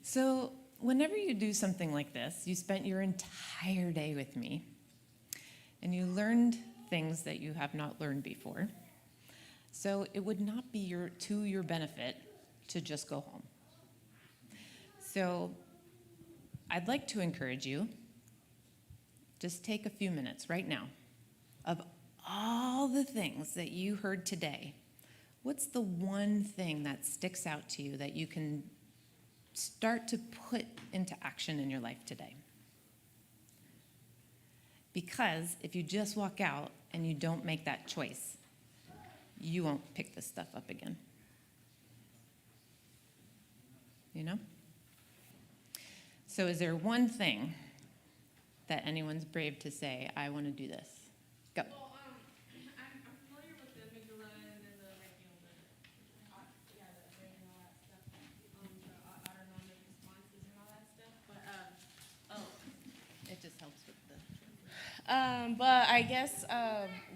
So, whenever you do something like this, you spent your entire day with me, and you learned things that you have not learned before. So, it would not be to your benefit to just go home. So, I'd like to encourage you, just take a few minutes right now. Of all the things that you heard today, what's the one thing that sticks out to you that you can start to put into action in your life today? Because if you just walk out and you don't make that choice, you won't pick this stuff up again. You know? So is there one thing that anyone's brave to say, I want to do this? Go. Well, I'm familiar with the amygdala and then the, like, you know, the brain and all that stuff, the autonomic responses and all that stuff, but, It just helps with the... but I guess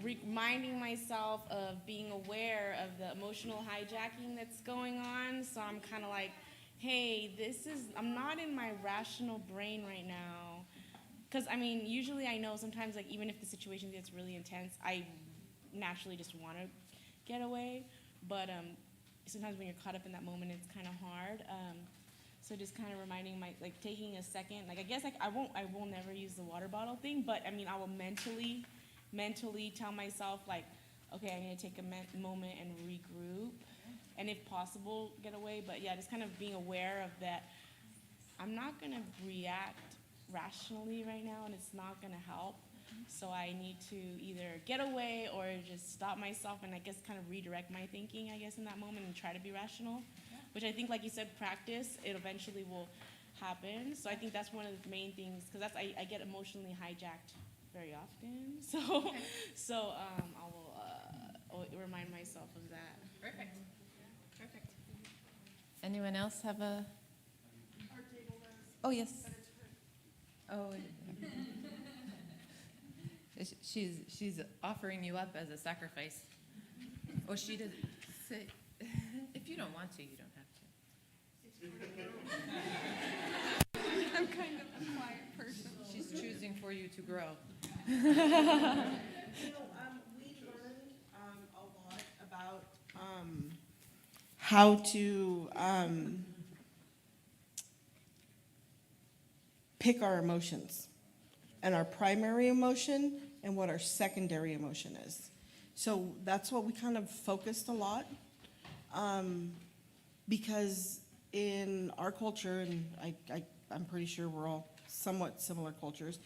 reminding myself of being aware of the emotional hijacking that's going on. So I'm kind of like, hey, I'm not in my rational brain right now. Because, I mean, usually I know sometimes, like, even if the situation gets really intense, I naturally just want to get away. But sometimes when you're caught up in that moment, it's kind of hard. So just kind of reminding taking a second, like, I guess I will never use the water bottle thing, but I mean, I will mentally tell myself, like, okay, I'm going to take a moment and regroup, and if possible, get away. But yeah, just kind of being aware of that. I'm not going to react rationally right now, and it's not going to help. So I need to either get away or just stop myself and I guess kind of redirect my thinking, I guess, in that moment and try to be rational. Which I think, like you said, practice, it eventually will happen. So I think that's one of the main things, because I get emotionally hijacked very often. So I will remind myself of that. Perfect. Anyone else have a... Oh, yes. Oh, she's offering you up as a sacrifice. Oh, she doesn't say... If you don't want to, you don't have to. I'm kind of a quiet person. She's choosing for you to grow. We learned a lot about how to pick our emotions and our primary emotion and what our secondary emotion is. So that's what we kind of focused a lot, because in our culture, and I'm pretty sure we're all somewhat similar cultures,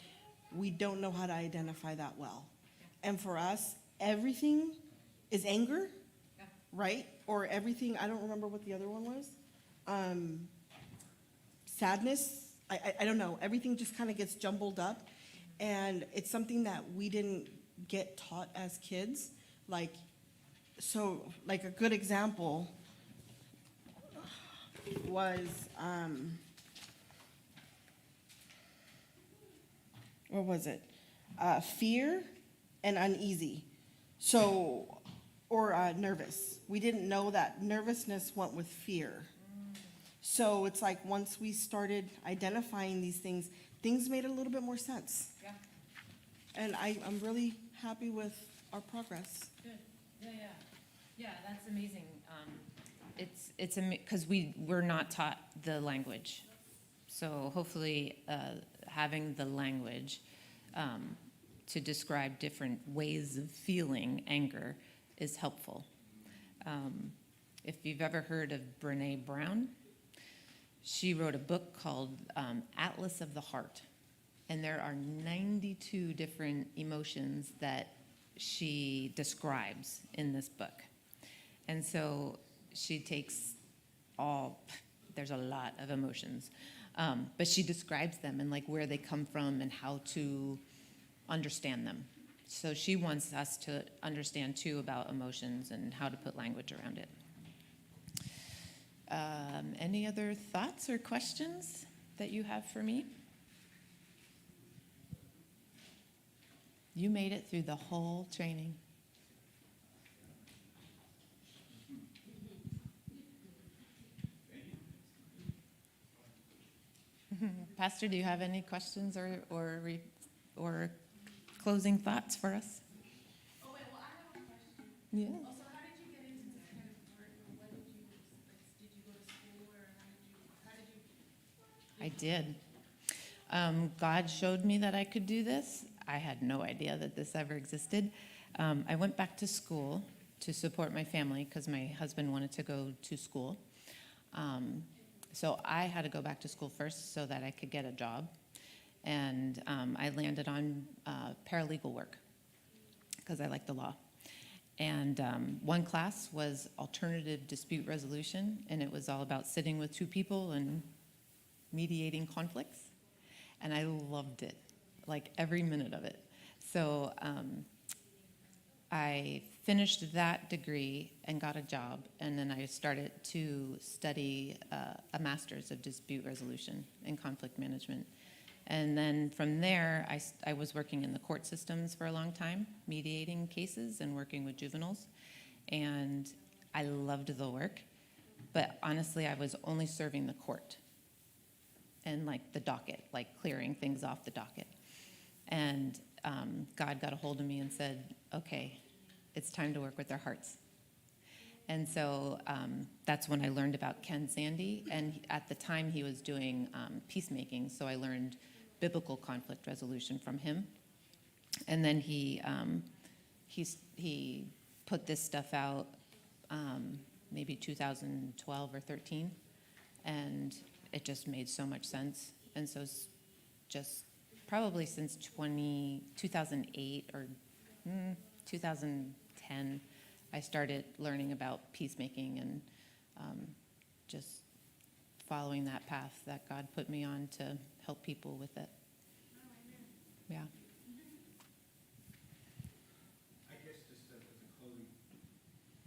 we don't know how to identify that well. And for us, everything is anger, right? Or everything, I don't remember what the other one was. Sadness, I don't know. Everything just kind of gets jumbled up. And it's something that we didn't get taught as kids. Like a good example was, what was it? Fear and uneasy. So, or nervous. We didn't know that nervousness went with fear. So it's like once we started identifying these things, things made a little bit more sense. Yeah. And I'm really happy with our progress. Good. Yeah, yeah. Yeah, that's amazing. It's because we're not taught the language. So hopefully, having the language to describe different ways of feeling anger is helpful. If you've ever heard of Brene Brown, she wrote a book called Atlas of the Heart. And there are 92 different emotions that she describes in this book. And so she takes there's a lot of emotions, but she describes them and like where they come from and how to understand them. So she wants us to understand too about emotions and how to put language around it. Any other thoughts or questions that you have for me? You made it through the whole training. Pastor, do you have any questions or closing thoughts for us? Oh, wait, well, I have a question. Yeah. Also, how did you get into this kind of work? Or what did you go to school, or how did you? I did. God showed me that I could do this. I had no idea that this ever existed. I went back to school to support my family because my husband wanted to go to school. So I had to go back to school first so that I could get a job. And I landed on paralegal work because I like the law. And one class was alternative dispute resolution, and it was all about sitting with two people and mediating conflicts. And I loved it, like every minute of it. So I finished that degree and got a job, and then I started to study a master's of dispute resolution and conflict management. And then from there, I was working in the court systems for a long time, mediating cases and working with juveniles. And I loved the work, but honestly, I was only serving the court and like the docket, like clearing things off the docket. And God got a hold of me and said, okay, it's time to work with their hearts. And so that's when I learned about Ken Sande. And at the time, he was doing peacemaking, so I learned biblical conflict resolution from him. And then he put this stuff out maybe 2012 or 13, and it just made so much sense. And so it's just probably since 2008 or 2010, I started learning about peacemaking and just following that path that God put me on to help people with it. Yeah. I guess just as a closing,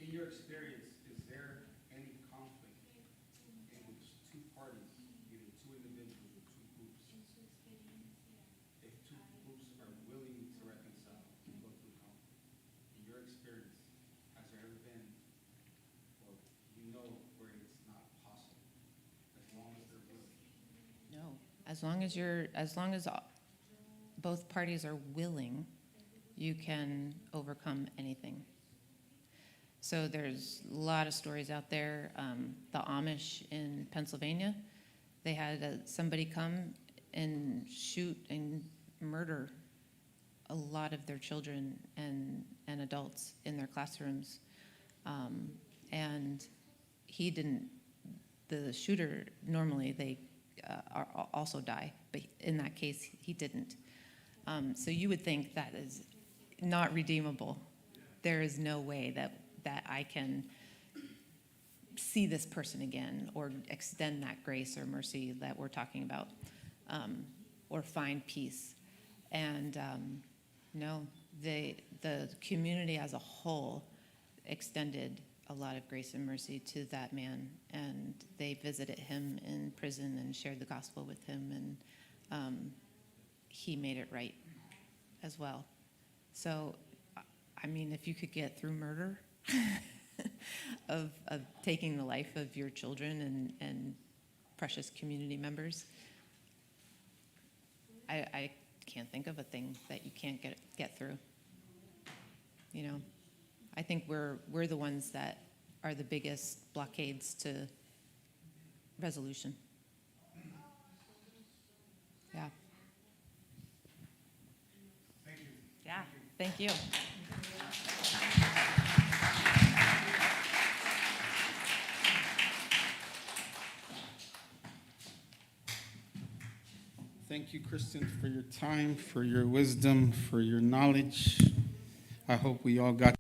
in your experience, is there any conflict in which two parties, either two individuals or two groups, if two groups are willing to reconcile and go through conflict, in your experience, has there ever been, or where it's not possible, as long as they're willing? No, as long as both parties are willing, you can overcome anything. So there's a lot of stories out there. The Amish in Pennsylvania, they had somebody come and shoot and murder a lot of their children and adults in their classrooms. And he didn't, the shooter, normally they also die, but in that case, he didn't. So you would think that is not redeemable. There is no way that I can see this person again or extend that grace or mercy that we're talking about, or find peace. And no, the community as a whole extended a lot of grace and mercy to that man, and they visited him in prison and shared the gospel with him, and he made it right as well. So I mean, if you could get through murder of taking the life of your children and precious community members, I can't think of a thing that you can't get through. You know, I think we're the ones that are the biggest blockades to resolution. Yeah. Thank you. Yeah, thank you. Thank you, Kristen, for your time, for your wisdom, for your knowledge. I hope we all got